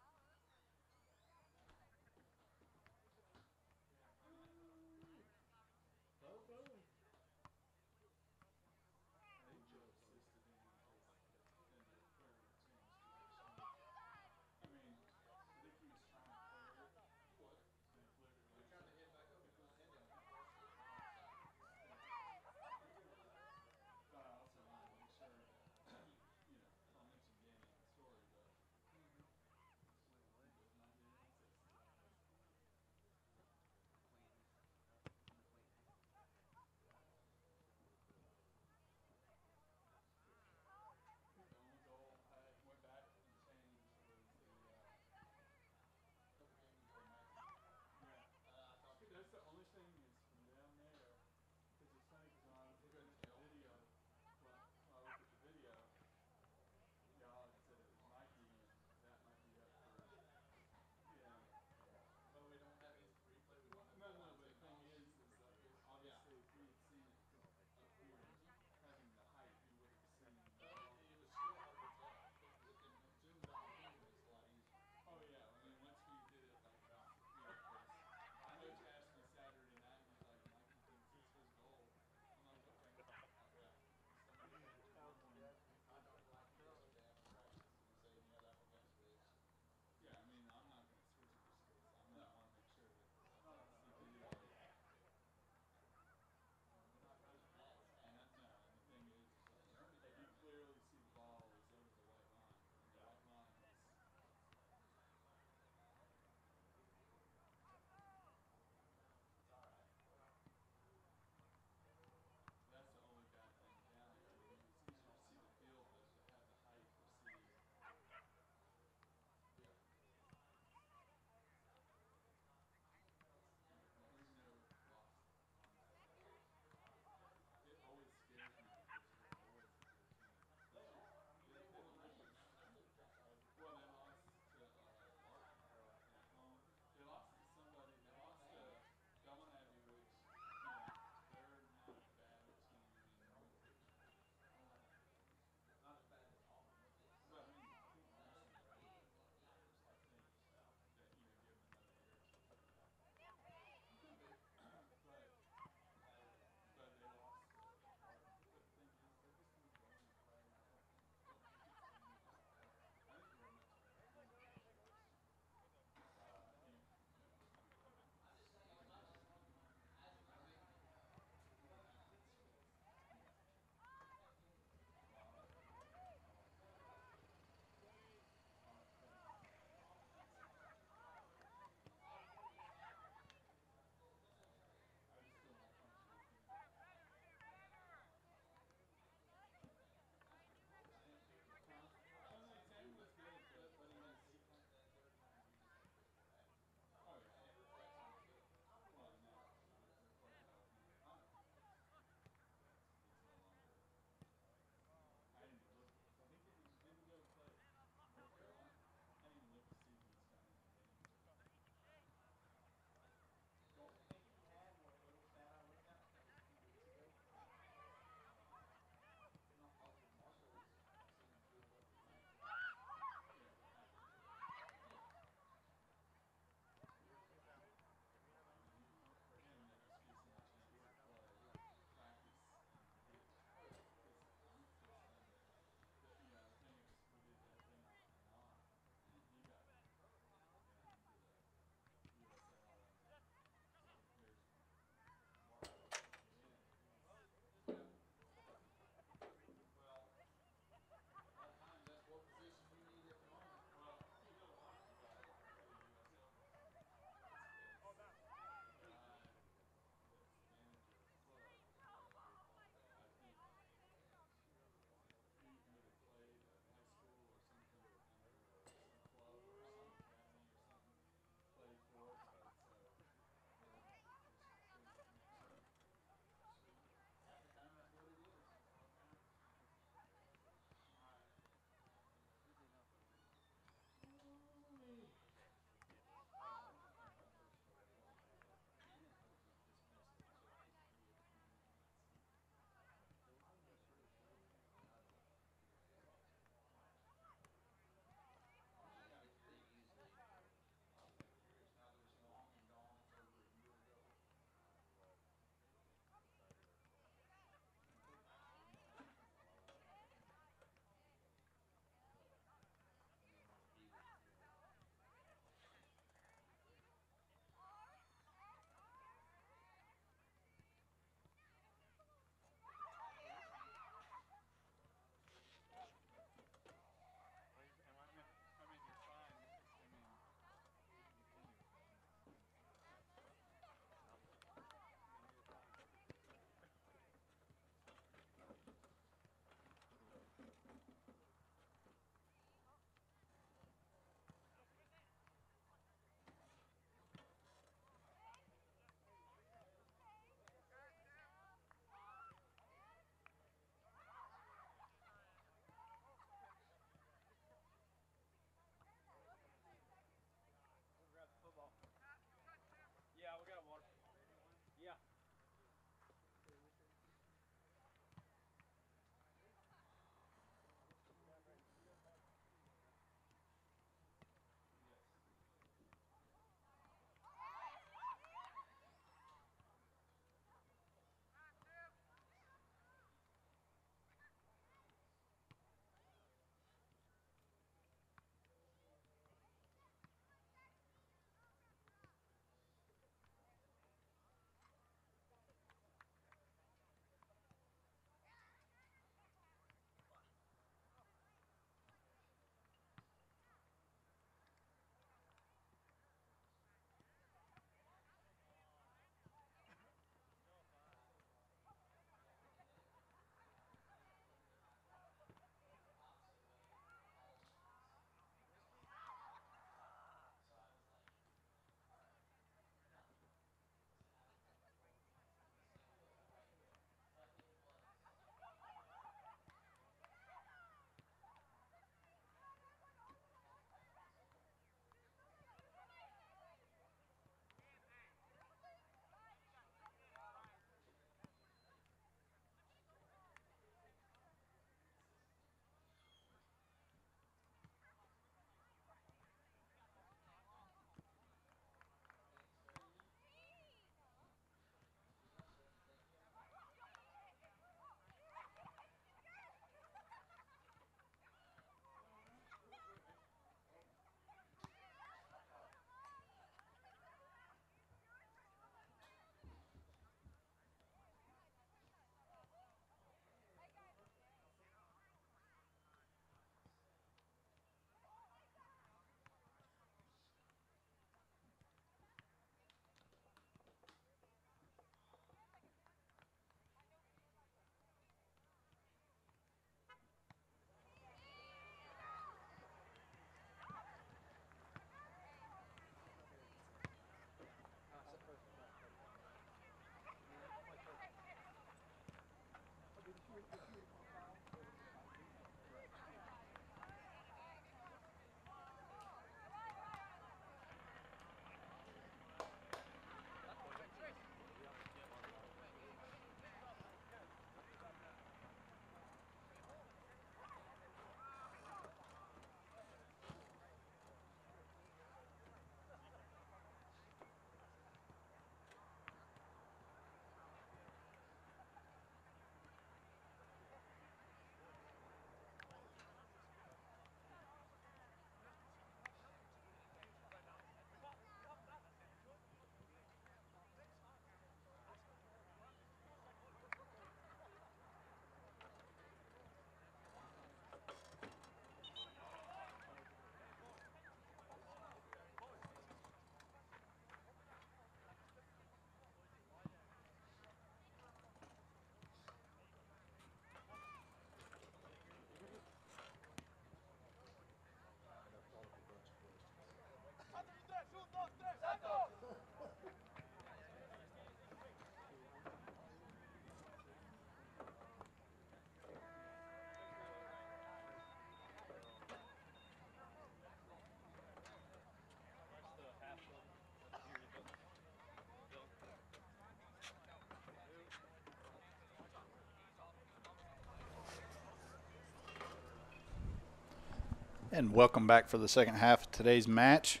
And welcome back for the second half of today's match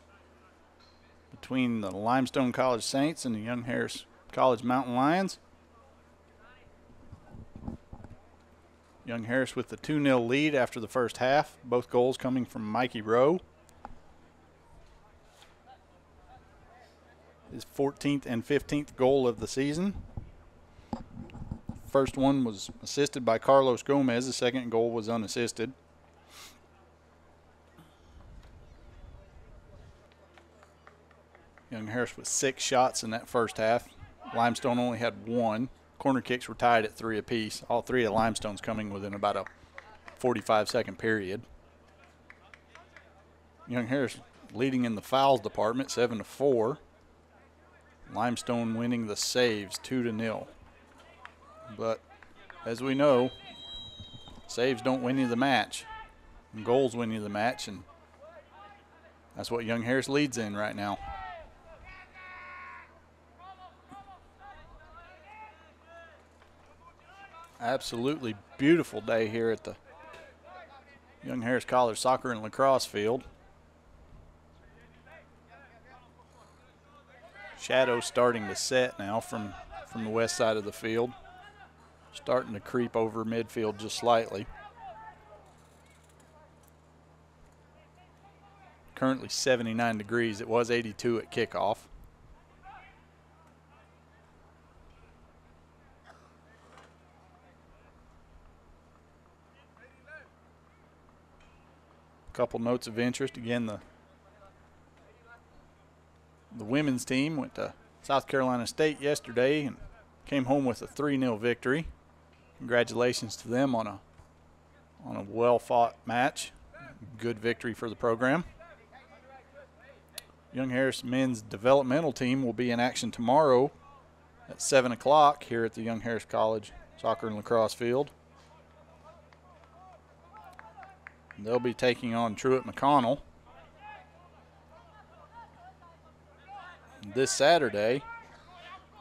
between the Limestone College Saints and the Young Harris College Mountain Lions. Young Harris with the 2-0 lead after the first half, both goals coming from Mikey Rowe. His 14th and 15th goal of the season. First one was assisted by Carlos Gomez. The second goal was unassisted. Young Harris with 6 shots in that first half. Limestone only had 1. Corner kicks were tied at 3 apiece. All 3 of Limestone's coming within about a 45-second period. Young Harris leading in the fouls department, 7-4. Limestone winning the saves, 2-0. But as we know, saves don't win you the match. And goals win you the match, and that's what Young Harris leads in right now. Absolutely beautiful day here at the Young Harris College Soccer and Lacrosse Field. Shadows starting to set now from the west side of the field. Starting to creep over midfield just slightly. Currently 79 degrees. It was 82 at kickoff. Couple notes of interest. Again, the women's team went to South Carolina State yesterday and came home with a 3-0 victory. Congratulations to them on a well-fought match. Good victory for the program. Young Harris men's developmental team will be in action tomorrow at 7 o'clock here at the Young Harris College Soccer and Lacrosse Field. They'll be taking on Truett McConnell. This Saturday,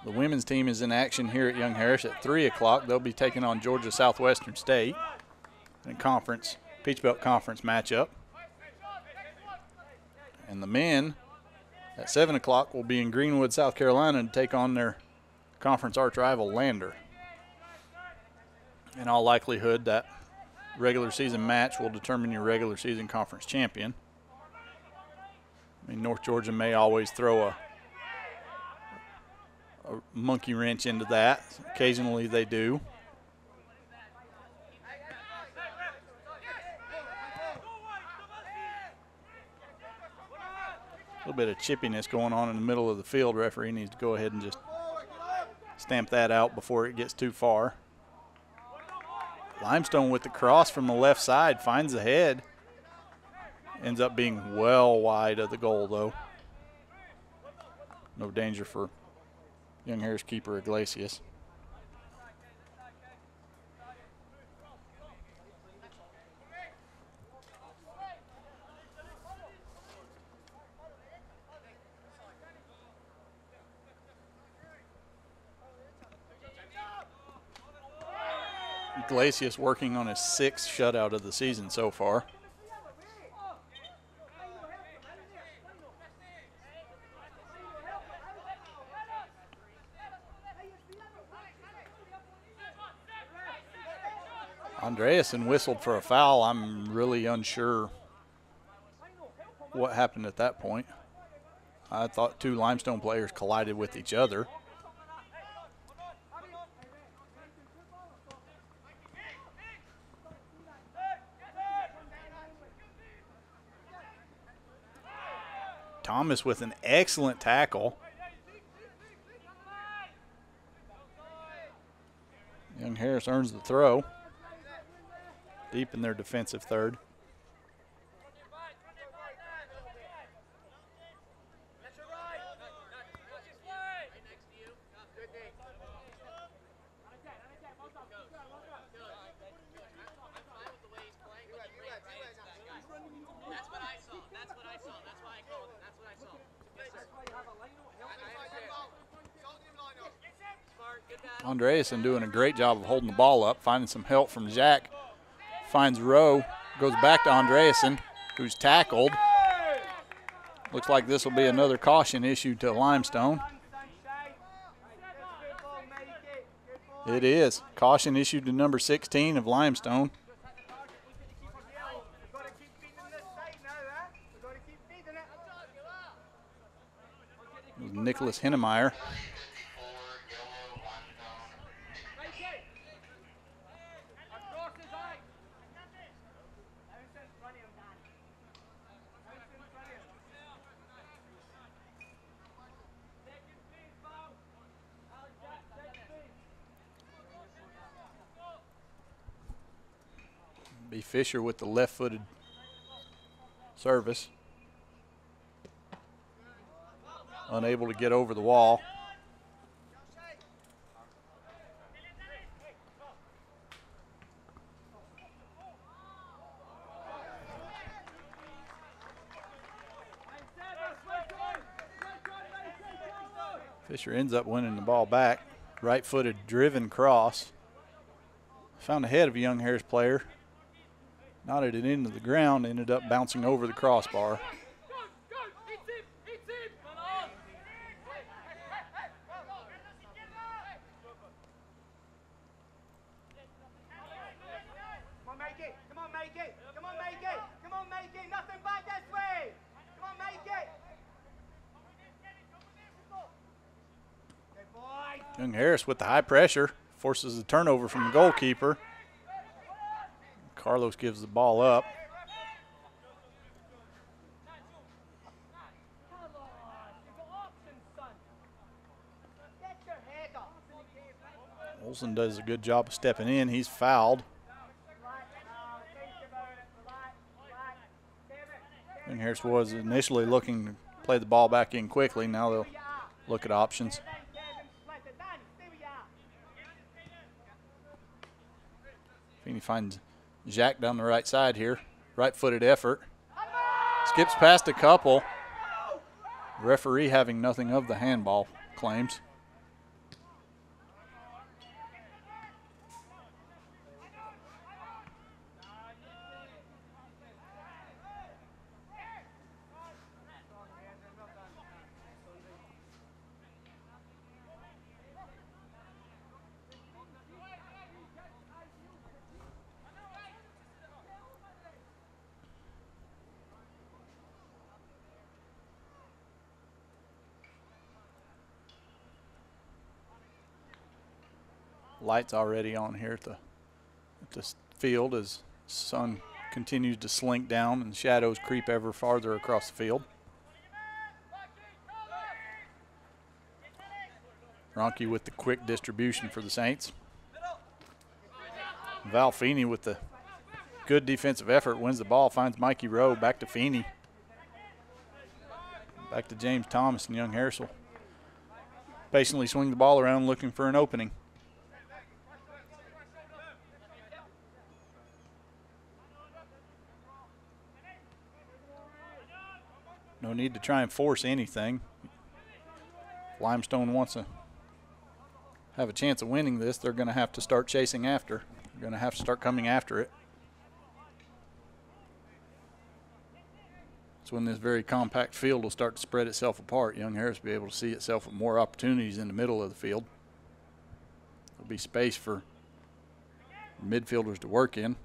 the women's team is in action here at Young Harris at 3 o'clock. They'll be taking on Georgia Southwestern State in a Peach Belt Conference matchup. And the men at 7 o'clock will be in Greenwood, South Carolina to take on their conference arch rival Lander. In all likelihood, that regular season match will determine your regular season conference champion. I mean, North Georgia may always throw a monkey wrench into that. Occasionally they do. A little bit of chippiness going on in the middle of the field. Referee needs to go ahead and just stamp that out before it gets too far. Limestone with the cross from the left side finds the head. Ends up being well wide of the goal, though. No danger for Young Harris keeper Iglesias. Iglesias working on his 6th shutout of the season so far. Andreasen whistled for a foul. I'm really unsure what happened at that point. I thought 2 Limestone players collided with each other. Thomas with an excellent tackle. Young Harris earns the throw. Deep in their defensive third. Andreasen doing a great job of holding the ball up, finding some help from Jack. Finds Rowe, goes back to Andreasen, who's tackled. Looks like this will be another caution issue to Limestone. It is. Caution issued to number 16 of Limestone. It was Nicholas Hennemeyer. B. Fisher with the left-footed service. Unable to get over the wall. Fisher ends up winning the ball back. Right-footed driven cross. Found ahead of a Young Harris player. Knotted it into the ground, ended up bouncing over the crossbar. Young Harris with the high pressure forces the turnover from the goalkeeper. Carlos gives the ball up. Olsen does a good job of stepping in. He's fouled. Young Harris was initially looking to play the ball back in quickly. Now they'll look at options. Feeney finds Jack down the right side here. Right-footed effort. Skips past a couple. Referee having nothing of the handball claims. Lights already on here at the field as the sun continues to slink down and shadows creep ever farther across the field. Ronke with the quick distribution for the Saints. Val Feeney with the good defensive effort wins the ball, finds Mikey Rowe, back to Feeney. Back to James Thomas, and Young Harris will patiently swing the ball around looking for an opening. No need to try and force anything. If Limestone wants to have a chance of winning this, they're going to have to start chasing after. They're going to have to start coming after it. That's when this very compact field will start to spread itself apart. Young Harris will be able to see itself with more opportunities in the middle of the field. There'll be space for midfielders to work in.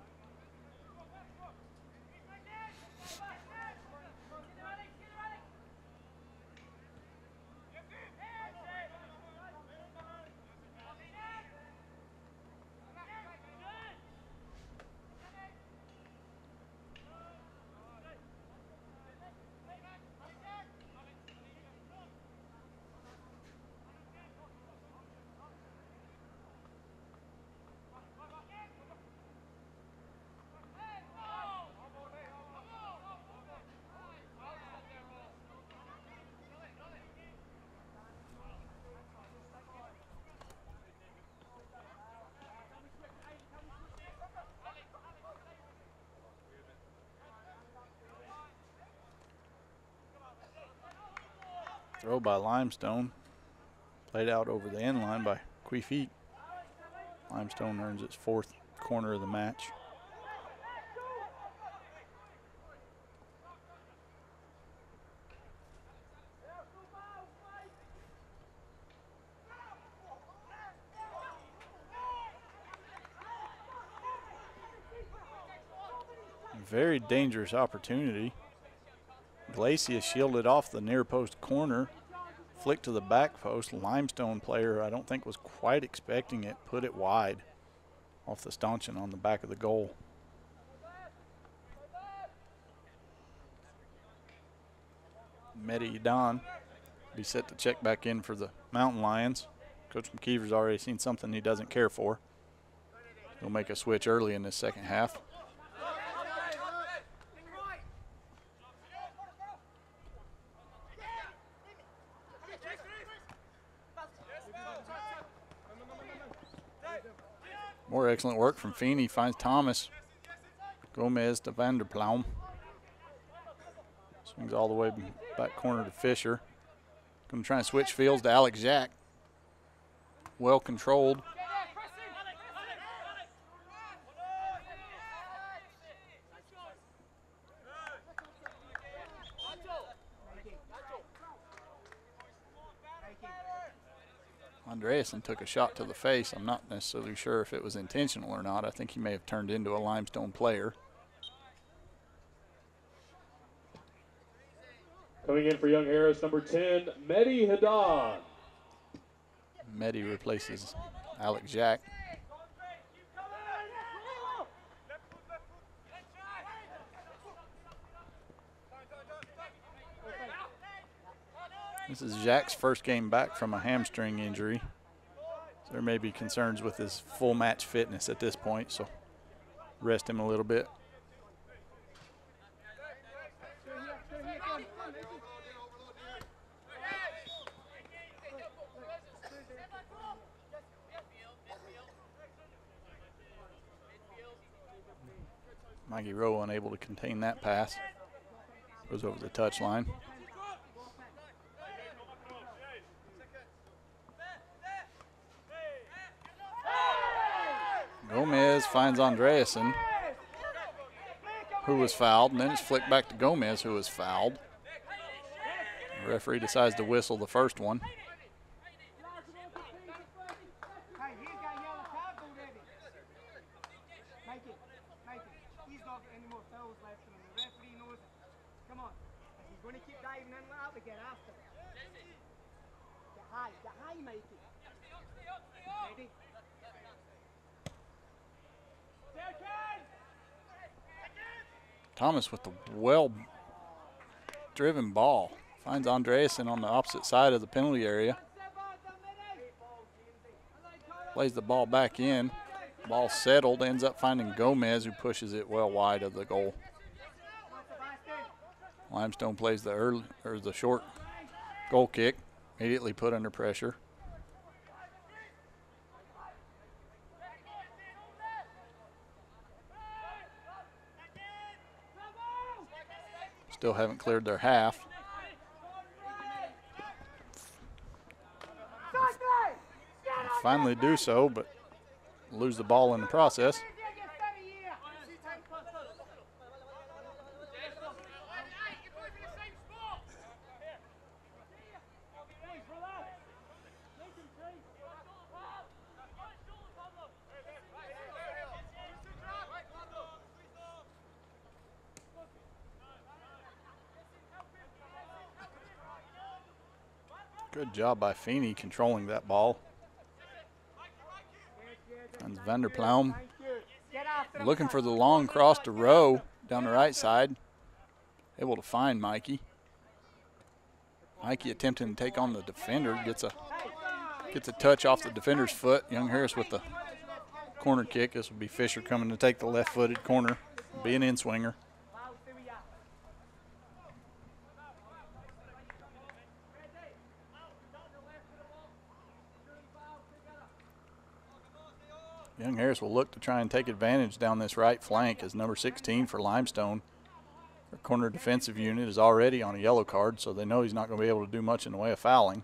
Throw by Limestone. Played out over the end line by Queefeet. Limestone earns its fourth corner of the match. very dangerous opportunity. Glacia shielded off the near post corner, flicked to the back post. Limestone player, I don't think was quite expecting it, put it wide off the stanchion on the back of the goal. Medi Don be set to check back in for the Mountain Lions. Coach McKeever's already seen something he doesn't care for. He'll make a switch early in this second half. More excellent work from Feeney. Finds Thomas. Gomez to Vanderploum. Swings all the way back corner to Fisher. Going to try and switch fields to Alex Jack. Well controlled. Andreasen took a shot to the face. I'm not necessarily sure if it was intentional or not. I think he may have turned into a Limestone player. Coming in for Young Harris, number 10, Mehdi Haddad. Mehdi replaces Alex Jack. This is Jack's first game back from a hamstring injury. So there may be concerns with his full match fitness at this point, so rest him a little bit. Mikey Rowe unable to contain that pass. Goes over the touchline. Gomez finds Andreasen, who was fouled, and then it's flicked back to Gomez, who was fouled. The referee decides to whistle the first one. Thomas with the well-driven ball. Finds Andreasen on the opposite side of the penalty area. Plays the ball back in. Ball settled, ends up finding Gomez, who pushes it well wide of the goal. Limestone plays the short goal kick, immediately put under pressure. Still haven't cleared their half. Finally do so, but lose the ball in the process. Good job by Feeney controlling that ball. And Vanderploum looking for the long cross to Rowe down the right side. Able to find Mikey. Mikey attempting to take on the defender. Gets a touch off the defender's foot. Young Harris with the corner kick. This will be Fisher coming to take the left-footed corner. Be an in-swinger. Young Harris will look to try and take advantage down this right flank as number 16 for Limestone. Their corner defensive unit is already on a yellow card, so they know he's not going to be able to do much in the way of fouling.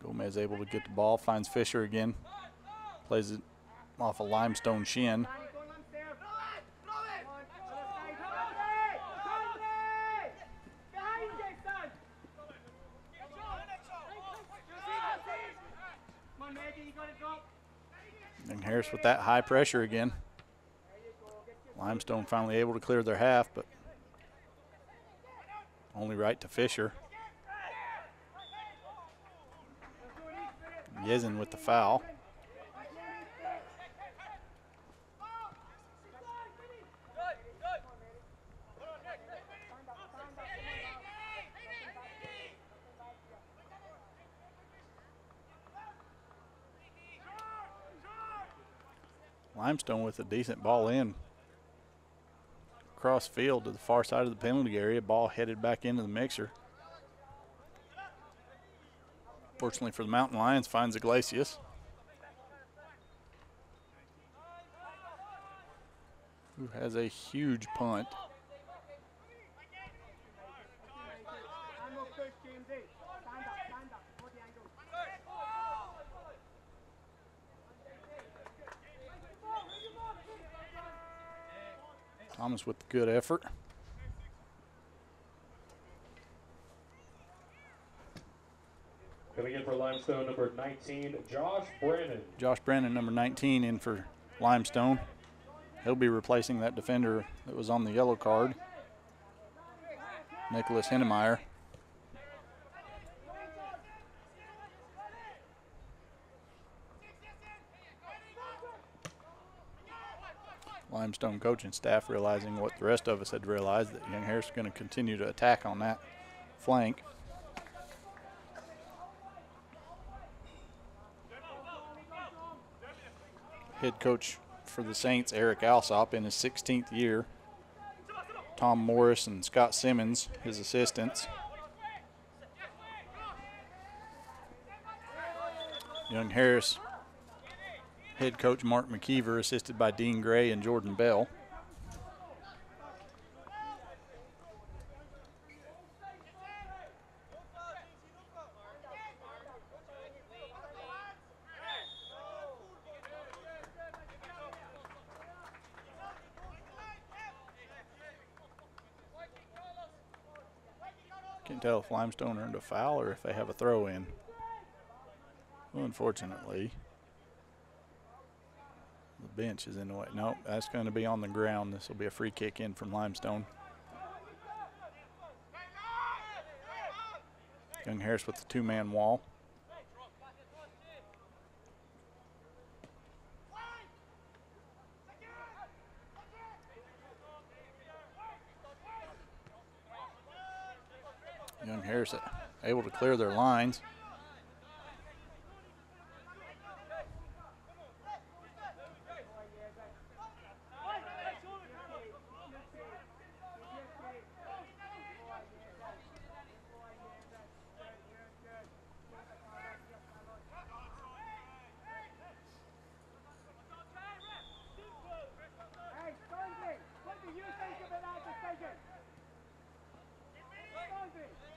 Gomez able to get the ball, finds Fisher again, plays it off a Limestone shin. Harris with that high pressure again. Limestone finally able to clear their half, but only right to Fisher. Yezen with the foul. Limestone with a decent ball in. Cross field to the far side of the penalty area. Ball headed back into the mixer. Fortunately for the Mountain Lions, finds Iglesias. Who has a huge punt. Thomas with the good effort. Coming in for Limestone, number 19, Josh Brennan. Josh Brennan, number 19, in for Limestone. He'll be replacing that defender that was on the yellow card, Nicholas Hennemeyer. Limestone coaching staff realizing what the rest of us had realized, that Young Harris is going to continue to attack on that flank. Head coach for the Saints, Eric Alsop, in his 16th year. Tom Morris and Scott Simmons, his assistants. Young Harris head coach Mark McKeever, assisted by Dean Gray and Jordan Bell. Can't tell if Limestone earned a foul or if they have a throw in. Well, unfortunately, the bench is in the way. Nope, that's going to be on the ground. This will be a free kick in from Limestone. Young Harris with the two-man wall. Young Harris able to clear their lines.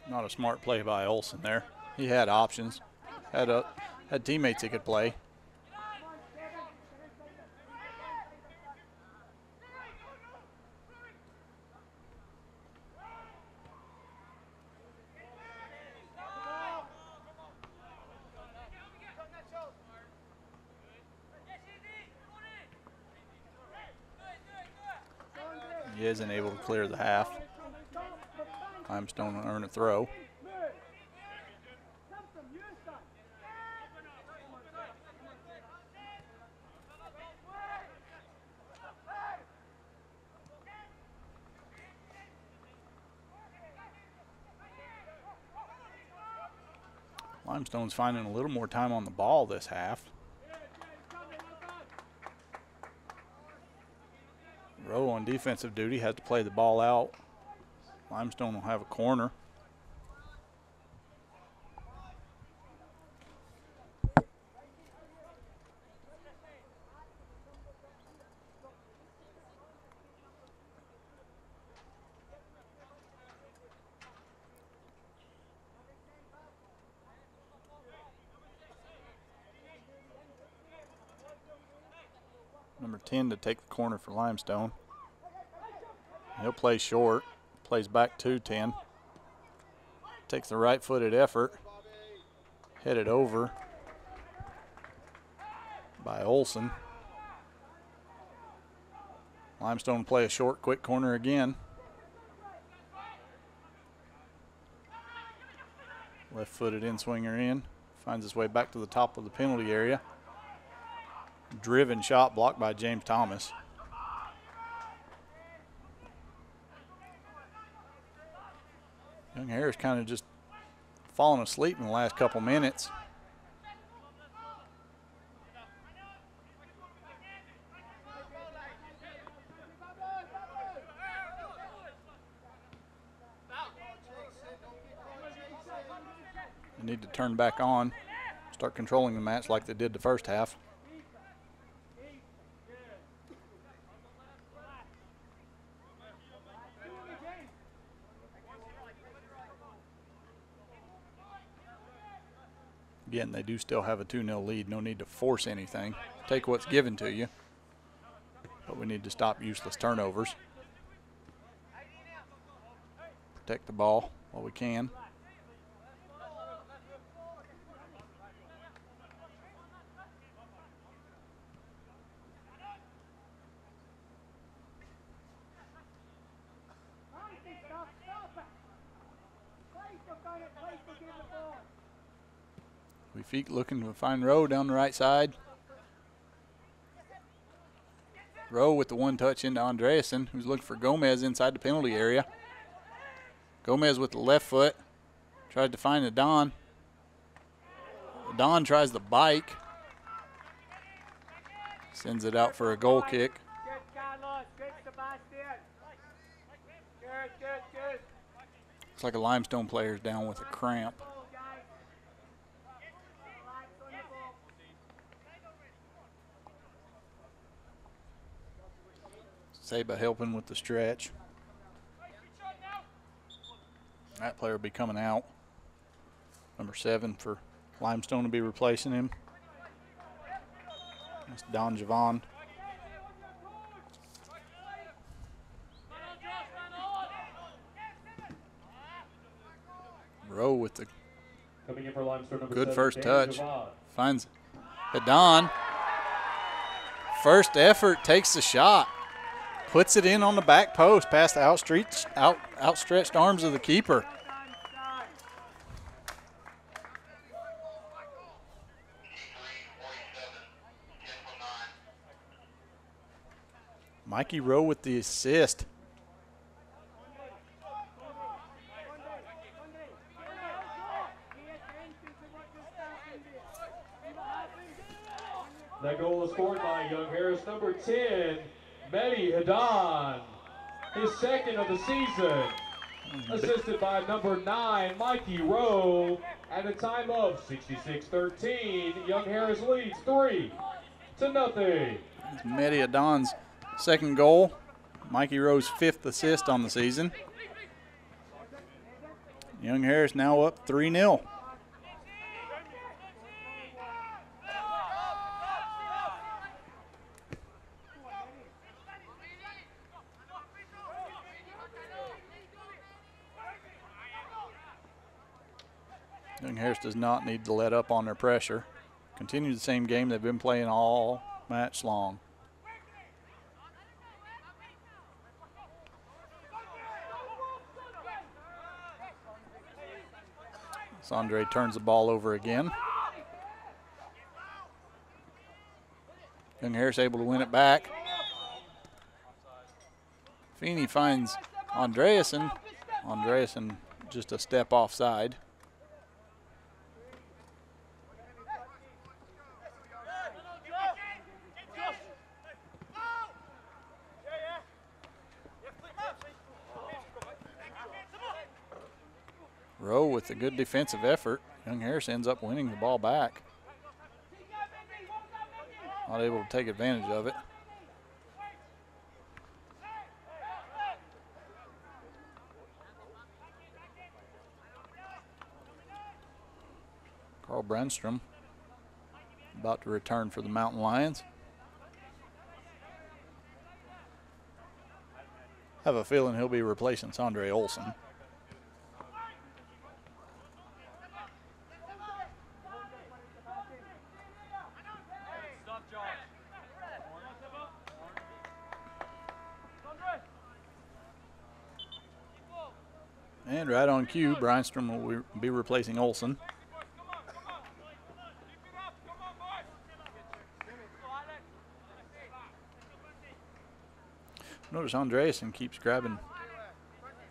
Not a smart play by Olsen there. He had options, had teammates he could play. He isn't able to clear the half. Limestone will earn a throw. Limestone's finding a little more time on the ball this half. Rowe on defensive duty has to play the ball out. Limestone will have a corner. Number 10 to take the corner for Limestone. He'll play short. Plays back to 10. Takes the right-footed effort. Headed over by Olsen. Limestone will play a short, quick corner again. Left-footed in-swinger in. Finds his way back to the top of the penalty area. Driven shot blocked by James Thomas. Young Harris kind of just fallen asleep in the last couple minutes. They need to turn back on, start controlling the match like they did the first half. Again, they do still have a 2-0 lead. No need to force anything. Take what's given to you. But we need to stop useless turnovers. Protect the ball while we can. Feet looking to find Rowe down the right side. Rowe with the one touch into Andreasen, who's looking for Gomez inside the penalty area. Gomez with the left foot. Tried to find Adon. Adon tries the bike. Sends it out for a goal kick. Looks like a Limestone player's down with a cramp. Saba helping with the stretch. That player will be coming out. Number 7 for Limestone to be replacing him. That's Don Javon. Rowe with the Coming in for Limestone, number good 7, first touch. Javon. Finds Adon. First effort, takes the shot. Puts it in on the back post past the outstretched arms of the keeper. Mikey Rowe with the assist. That goal was scored by Young Harris, number 10, Mehdi Hadan, his second of the season. Assisted by number 9, Mikey Rowe, at a time of 66-13. Young Harris leads 3-0. It's Mehdi Hadan's second goal. Mikey Rowe's 5th assist on the season. Young Harris now up 3-0. Young Harris does not need to let up on their pressure. Continue the same game they've been playing all match long. Sandre turns the ball over again. Young Harris able to win it back. Feeney finds Andreasen. Andreasen just a step offside. Rowe with a good defensive effort. Young Harris ends up winning the ball back. Not able to take advantage of it. Carl Brandstrom about to return for the Mountain Lions. Have a feeling he'll be replacing Sandre Olson. And right on cue, Breinstrom will be replacing Olson. Notice Andreasen keeps grabbing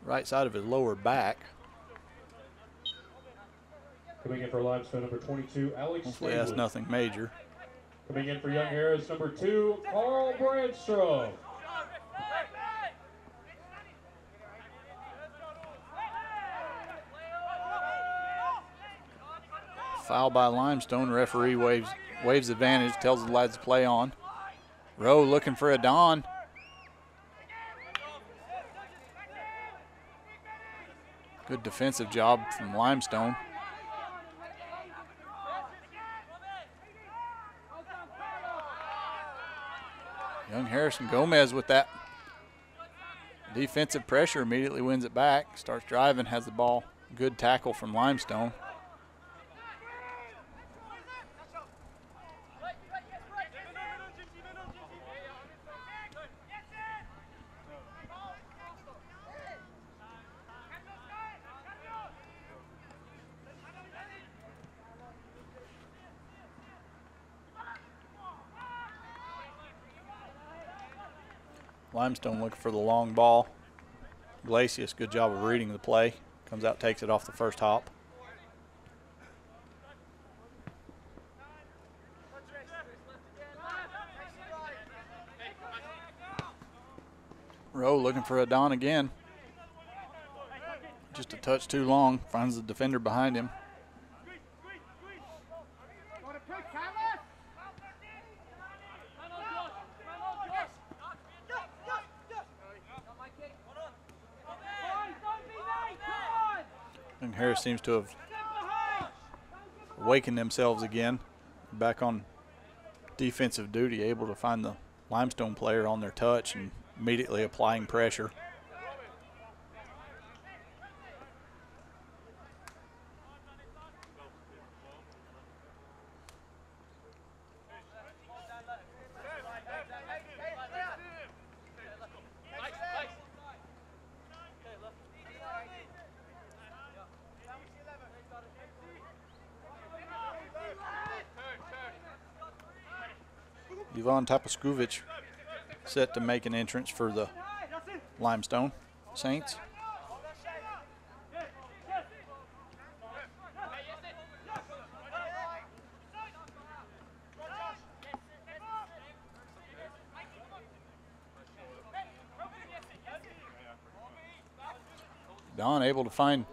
right side of his lower back. Coming in for Limestone, number 22, Alex Hopefully that's Stanley. nothing major. Coming in for Young Harris, number 2, Carl Brandstrom. Foul by Limestone. Referee waves advantage, tells the lads to play on. Rowe looking for a Don. Good defensive job from Limestone. Young Harrison Gomez with that defensive pressure immediately wins it back. Starts driving, has the ball. Good tackle from Limestone. Limestone looking for the long ball. Glacius, good job of reading the play. Comes out, takes it off the first hop. Rowe looking for a Don again. Just a touch too long. Finds the defender behind him. And Harris seems to have awakened themselves again. Back on defensive duty, able to find the Limestone player on their touch and immediately applying pressure. Ivan Tapaskuvic set to make an entrance for the Limestone Saints. Don able to find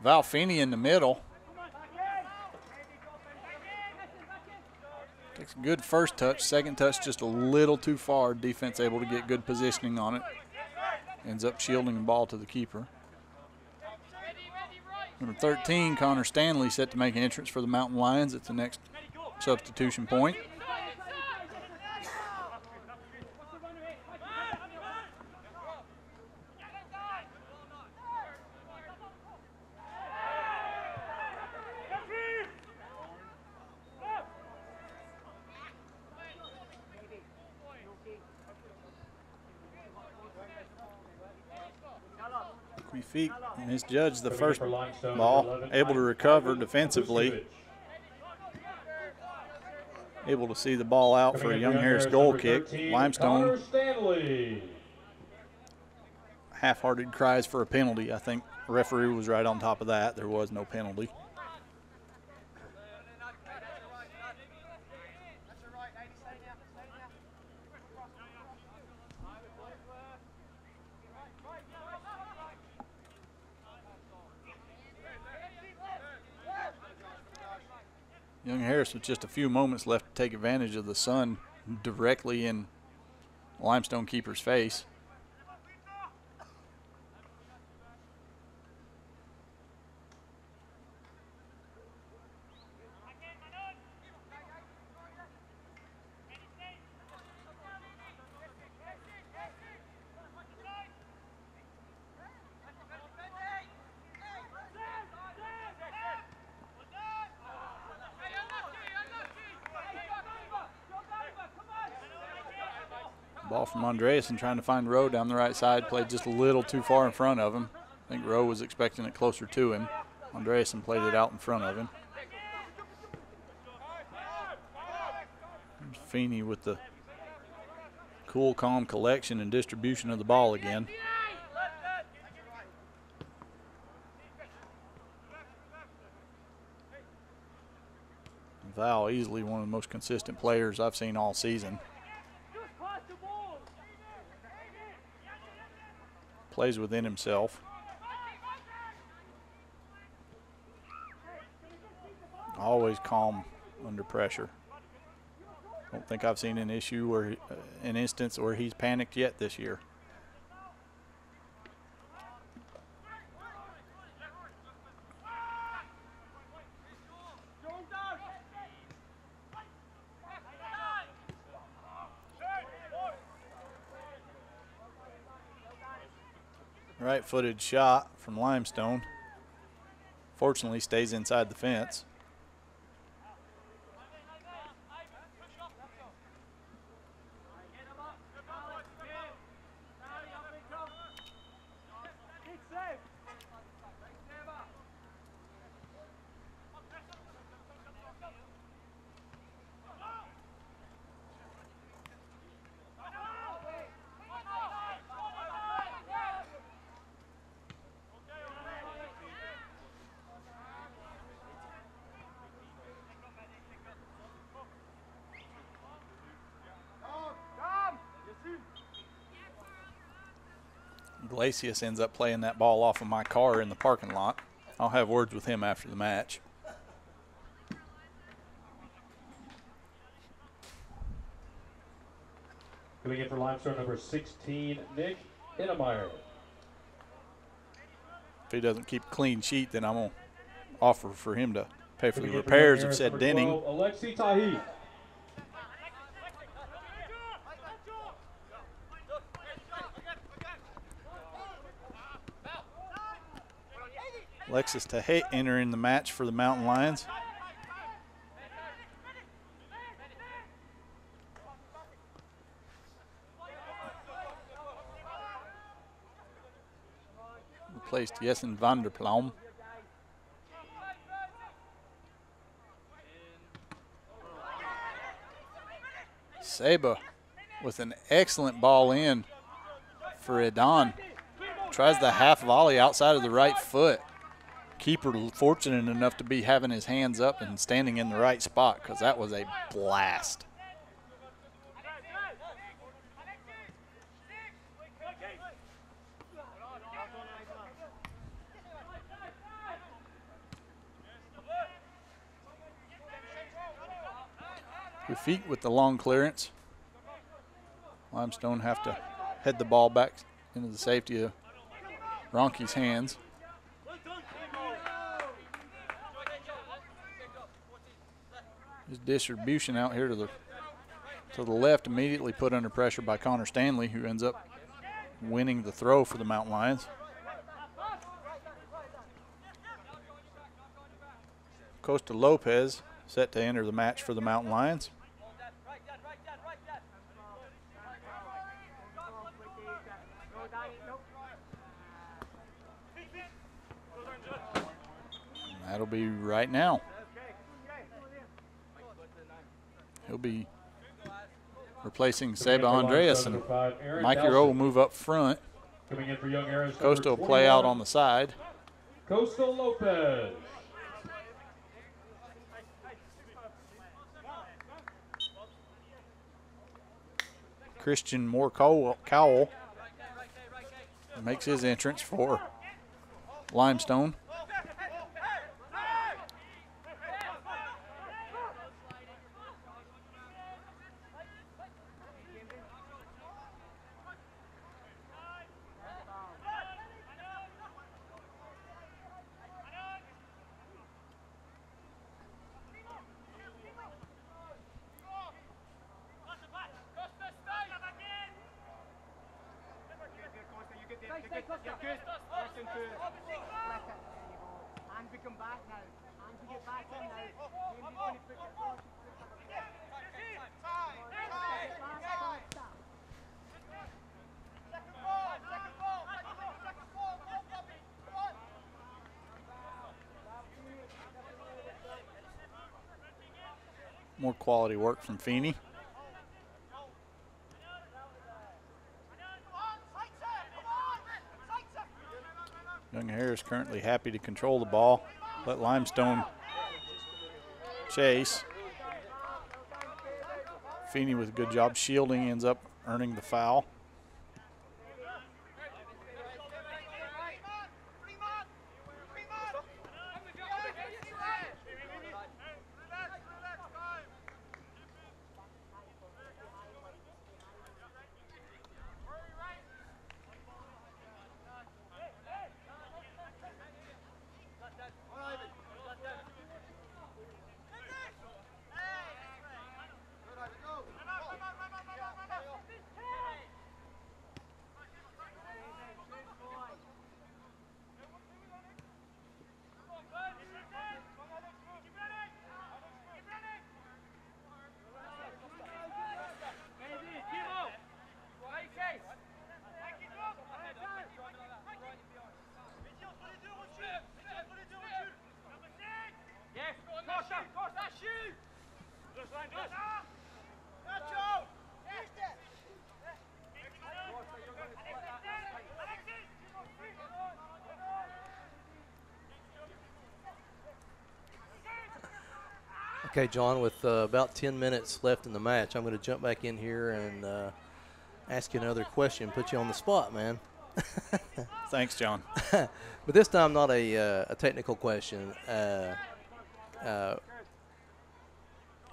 Valfini in the middle. Takes a good first touch, second touch just a little too far. Defense able to get good positioning on it. Ends up shielding the ball to the keeper. Number 13, Connor Stanley, set to make an entrance for the Mountain Lions at the next substitution point. Feet misjudged the first ball, able to recover defensively. Able to see the ball out for a Young Harris goal kick. Limestone half-hearted cries for a penalty. I think the referee was right on top of that. There was no penalty. Young Harris with just a few moments left to take advantage of the sun directly in Limestone keeper's face. Ball from Andreasen trying to find Rowe down the right side. Played just a little too far in front of him. I think Rowe was expecting it closer to him. Andreasen played it out in front of him. Feeney with the cool, calm collection and distribution of the ball again. Val, easily one of the most consistent players I've seen all season. Plays within himself. Always calm under pressure. Don't think I've seen an issue or an instance where he's panicked yet this year. Right-footed shot from Limestone. Fortunately, stays inside the fence. Iglesias ends up playing that ball off of my car in the parking lot. I'll have words with him after the match. Coming in for Limestone, number 16, Nick Innemeyer. If he doesn't keep a clean sheet, then I'm going to offer for him to pay for the repairs of said denning. Alexi Tahi. Alexis Tahe entering the match for the Mountain Lions. Replaced Jessen van der Ploem. Seba with an excellent ball in for Edan. Tries the half volley outside of the right foot. Keeper fortunate enough to be having his hands up and standing in the right spot, because that was a blast. Rafik with the long clearance. Limestone have to head the ball back into the safety of Ronke's hands. His distribution out here to the left, immediately put under pressure by Connor Stanley, who ends up winning the throw for the Mountain Lions. Costa Lopez set to enter the match for the Mountain Lions. And that'll be right now. He'll be replacing Seba Andreas, and Mikey Rowe will move up front. Coming in for Young Arrows, Costa will play out on the side. Costa Lopez. Christian Moore Cowell makes his entrance for Limestone. More quality work from Feeney. Young Harris currently happy to control the ball. Let Limestone chase. Feeney with a good job shielding ends up earning the foul. Okay, John, with about 10 minutes left in the match, I'm going to jump back in here and ask you another question, put you on the spot, man. Thanks, John. But this time not a technical question, kind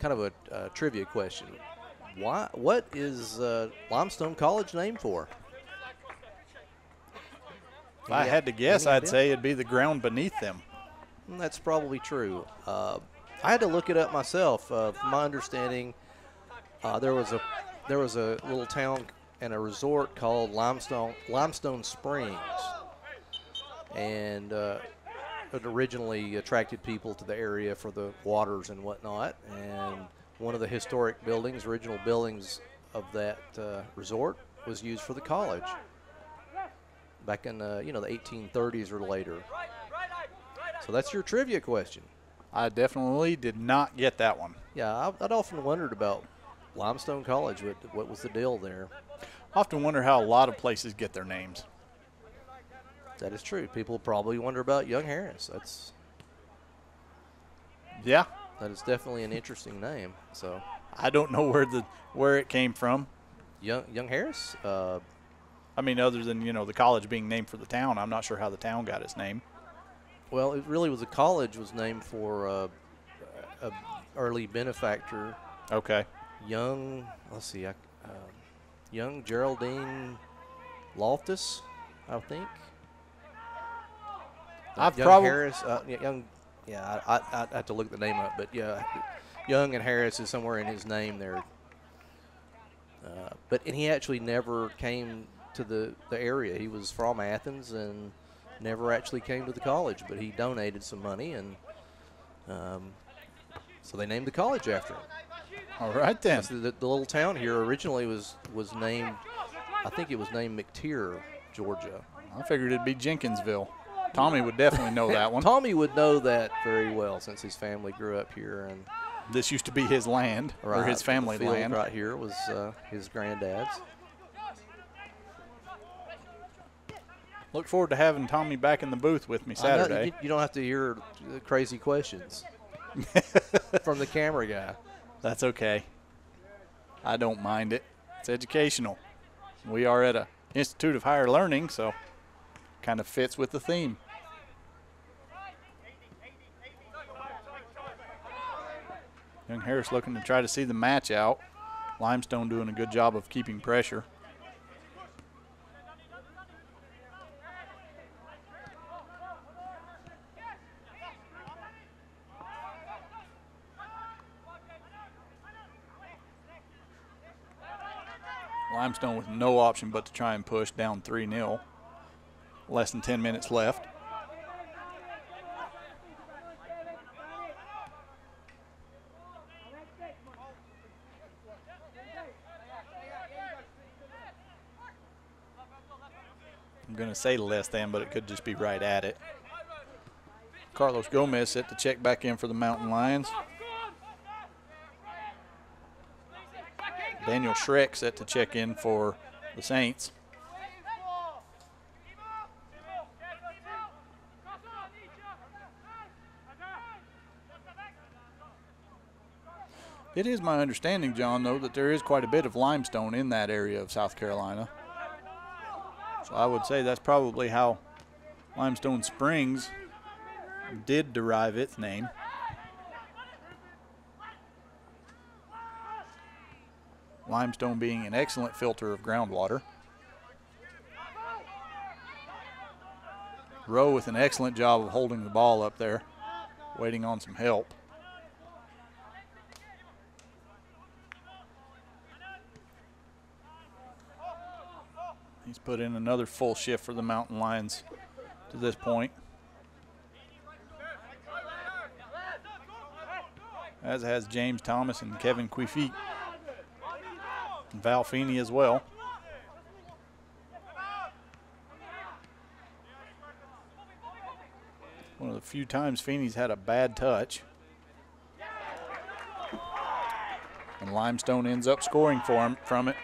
of a trivia question. What is Limestone College named for? If I had to guess, I'd say it'd be the ground beneath them. That's probably true. I had to look it up myself. From my understanding, there was a little town and a resort called Limestone Springs, and it originally attracted people to the area for the waters and whatnot. And one of the historic buildings, original buildings of that resort, was used for the college back in the 1830s or later. So that's your trivia question. I definitely did not get that one. Yeah, I'd often wondered about Limestone College. What was the deal there? I often wonder how a lot of places get their names. That is true. People probably wonder about Young Harris. That is definitely an interesting name. So I don't know where it came from. Young Harris? I mean, other than the college being named for the town, I'm not sure how the town got its name. Well, it really was a college was named for a early benefactor. Okay. Young Geraldine Loftus, I think. I'd have to look the name up, but yeah, Young and Harris is somewhere in his name there. And he actually never came to the area. He was from Athens and never actually came to the college, but he donated some money, and so they named the college after him. All right, then. So the little town here originally was named, I think it was named McTier, Georgia. I figured it'd be Jenkinsville. Tommy would definitely know that one. Tommy would know that very well since his family grew up here. And this used to be his land, or his family the field land. Right here was his granddad's. Look forward to having Tommy back in the booth with me Saturday. You don't have to hear crazy questions from the camera guy. That's okay. I don't mind it. It's educational. We are at an Institute of Higher Learning, so kind of fits with the theme. Young Harris looking to try to see the match out. Limestone doing a good job of keeping pressure. Limestone with no option but to try and push down 3-0. Less than 10 minutes left. I'm going to say less than, but it could just be right at it. Carlos Gomez set to check back in for the Mountain Lions. Daniel Schreck set to check in for the Saints. It is my understanding, John, though, that there is quite a bit of limestone in that area of South Carolina. So I would say that's probably how Limestone Springs did derive its name. Limestone being an excellent filter of groundwater. Rowe with an excellent job of holding the ball up there, waiting on some help. He's put in another full shift for the Mountain Lions to this point, as has James Thomas and Kevin Quifeet, and Val Feeney as well. One of the few times Feeney's had a bad touch. And Limestone ends up scoring for him from it.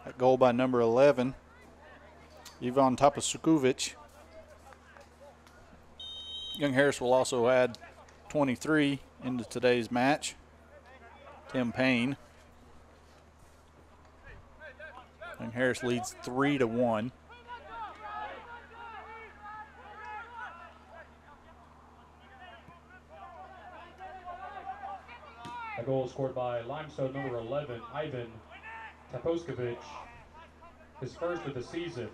That goal by number 11, Ivan Tapasukovic. Young Harris will also add 23 into today's match. Tim Payne. Young Harris leads 3-1. A goal scored by Limestone number 11, Ivan Taposkovic, his first of the season.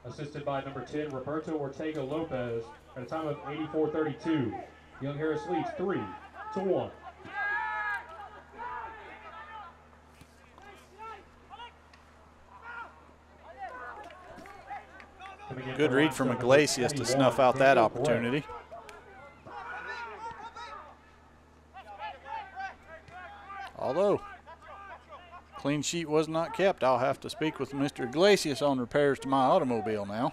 Assisted by number 10, Roberto Ortega Lopez, at a time of 84-32. Young Harris leads 3-1. Good read from Iglesias to snuff out that opportunity. Although clean sheet was not kept, I'll have to speak with Mr. Iglesias on repairs to my automobile now.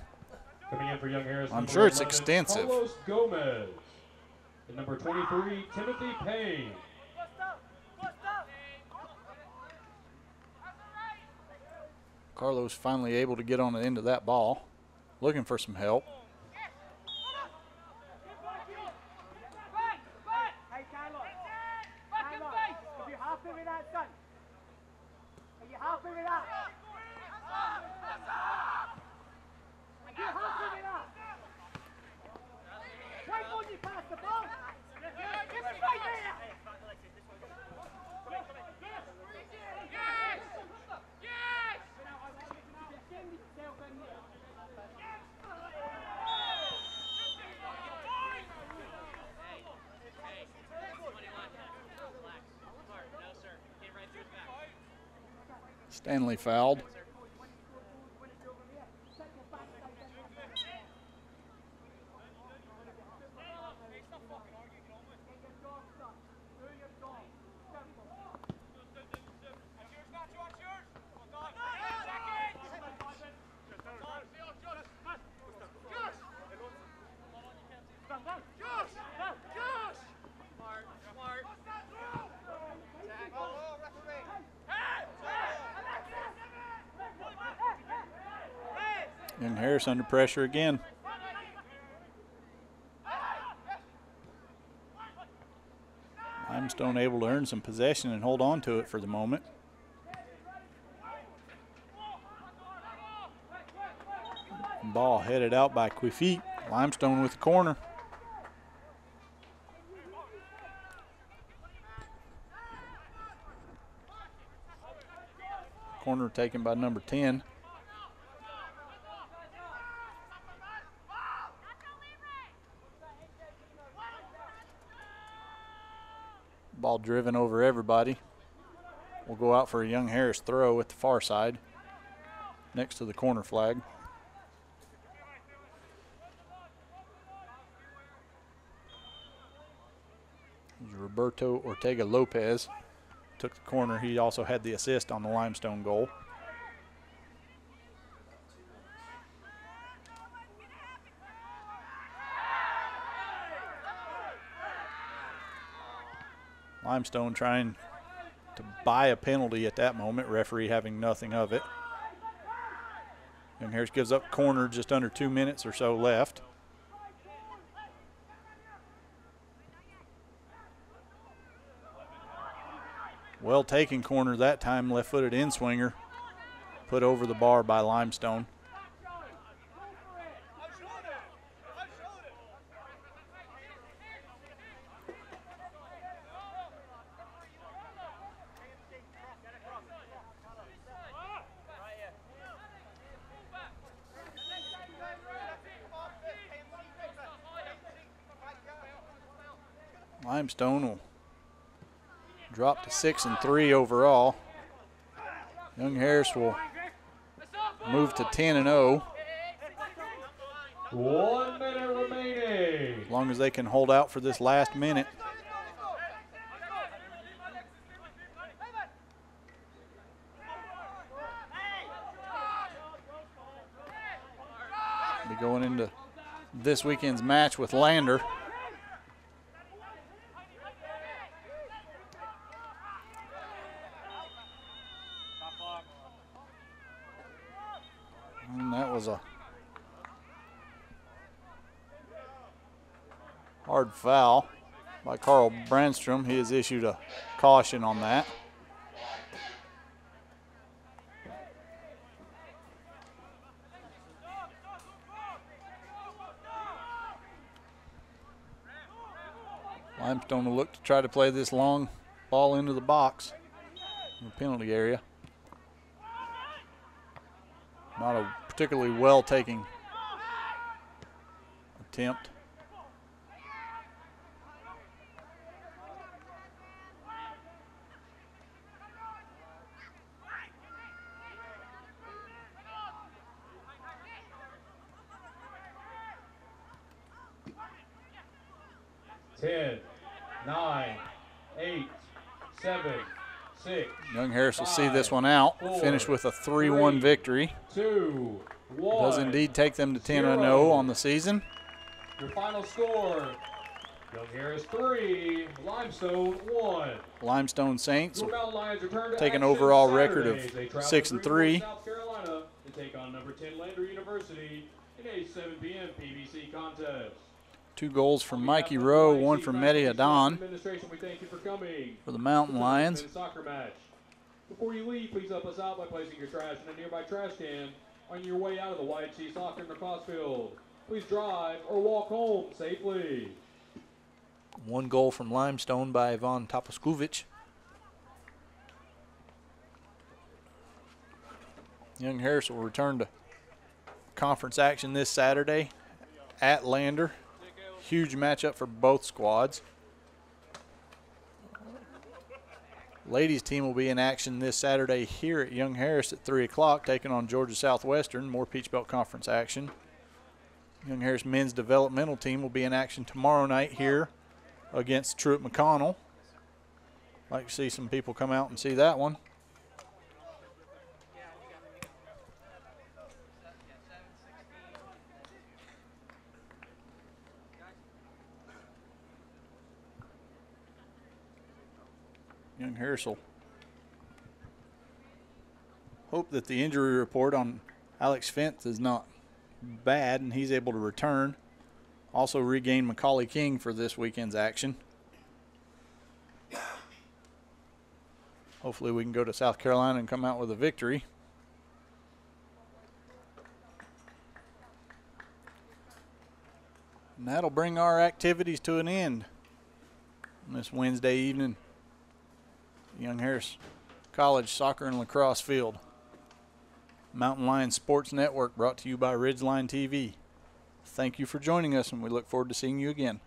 Coming in for Young Harris, I'm sure it's extensive. Carlos Gomez. And number 23, Timothy Payne. Carlos finally able to get on the end of that ball, looking for some help. Stanley fouled. Young Harris under pressure again. Limestone able to earn some possession and hold on to it for the moment. Ball headed out by Quifeet. Limestone with the corner. Corner taken by number 10. Ball driven over everybody. We'll go out for a Young Harris throw at the far side next to the corner flag. Roberto Ortega Lopez took the corner. He also had the assist on the Limestone goal. Limestone trying to buy a penalty at that moment, referee having nothing of it. Young Harris gives up corner, just under 2 minutes or so left. Well taken corner that time, left-footed in-swinger, put over the bar by Limestone. Limestone will drop to 6-3 overall. Young Harris will move to 10-0. 1 minute remaining. As long as they can hold out for this last minute. Be going into this weekend's match with Lander. And that was a hard foul by Carl Brandstrom. He has issued a caution on that. Limestone will look to try to play this long ball into the box in the penalty area. Not a particularly well taken attempt. Ten, 9, 8, 7, 6. Young Harris will see this one out. Finish with a 3-1 victory. 2, 1. Does indeed take them to 10-0 on the season. Your final score: Young Harris 3, Limestone 1. Limestone Saints Your Mountain Lions return to take an action overall Saturday record of as they travel 6-3. to South Carolina to take on number 10 Lander University in a 7 p.m. PBC contest. 2 goals from Mikey Rowe, 1 from Mehdi Adan Administration, we thank you for coming. for the Mountain Lions. Soccer match. Before you leave, please help us out by placing your trash in a nearby trash can on your way out of the YHC soccer and lacrosse field. Please drive or walk home safely. 1 goal from Limestone by Ivan Topaskuvic. Young Harris will return to conference action this Saturday at Lander. Huge matchup for both squads. Ladies team will be in action this Saturday here at Young Harris at 3 o'clock, taking on Georgia Southwestern. More Peach Belt Conference action. Young Harris men's developmental team will be in action tomorrow night here against Truett McConnell. Like to see some people come out and see that one. Young Harris will hope that the injury report on Alex Fentz is not bad and he's able to return. Also regain Macaulay King for this weekend's action. Hopefully we can go to South Carolina and come out with a victory. And that'll bring our activities to an end on this Wednesday evening. Young Harris College Soccer and Lacrosse Field. Mountain Lions Sports Network brought to you by Ridgeline TV. Thank you for joining us, and we look forward to seeing you again.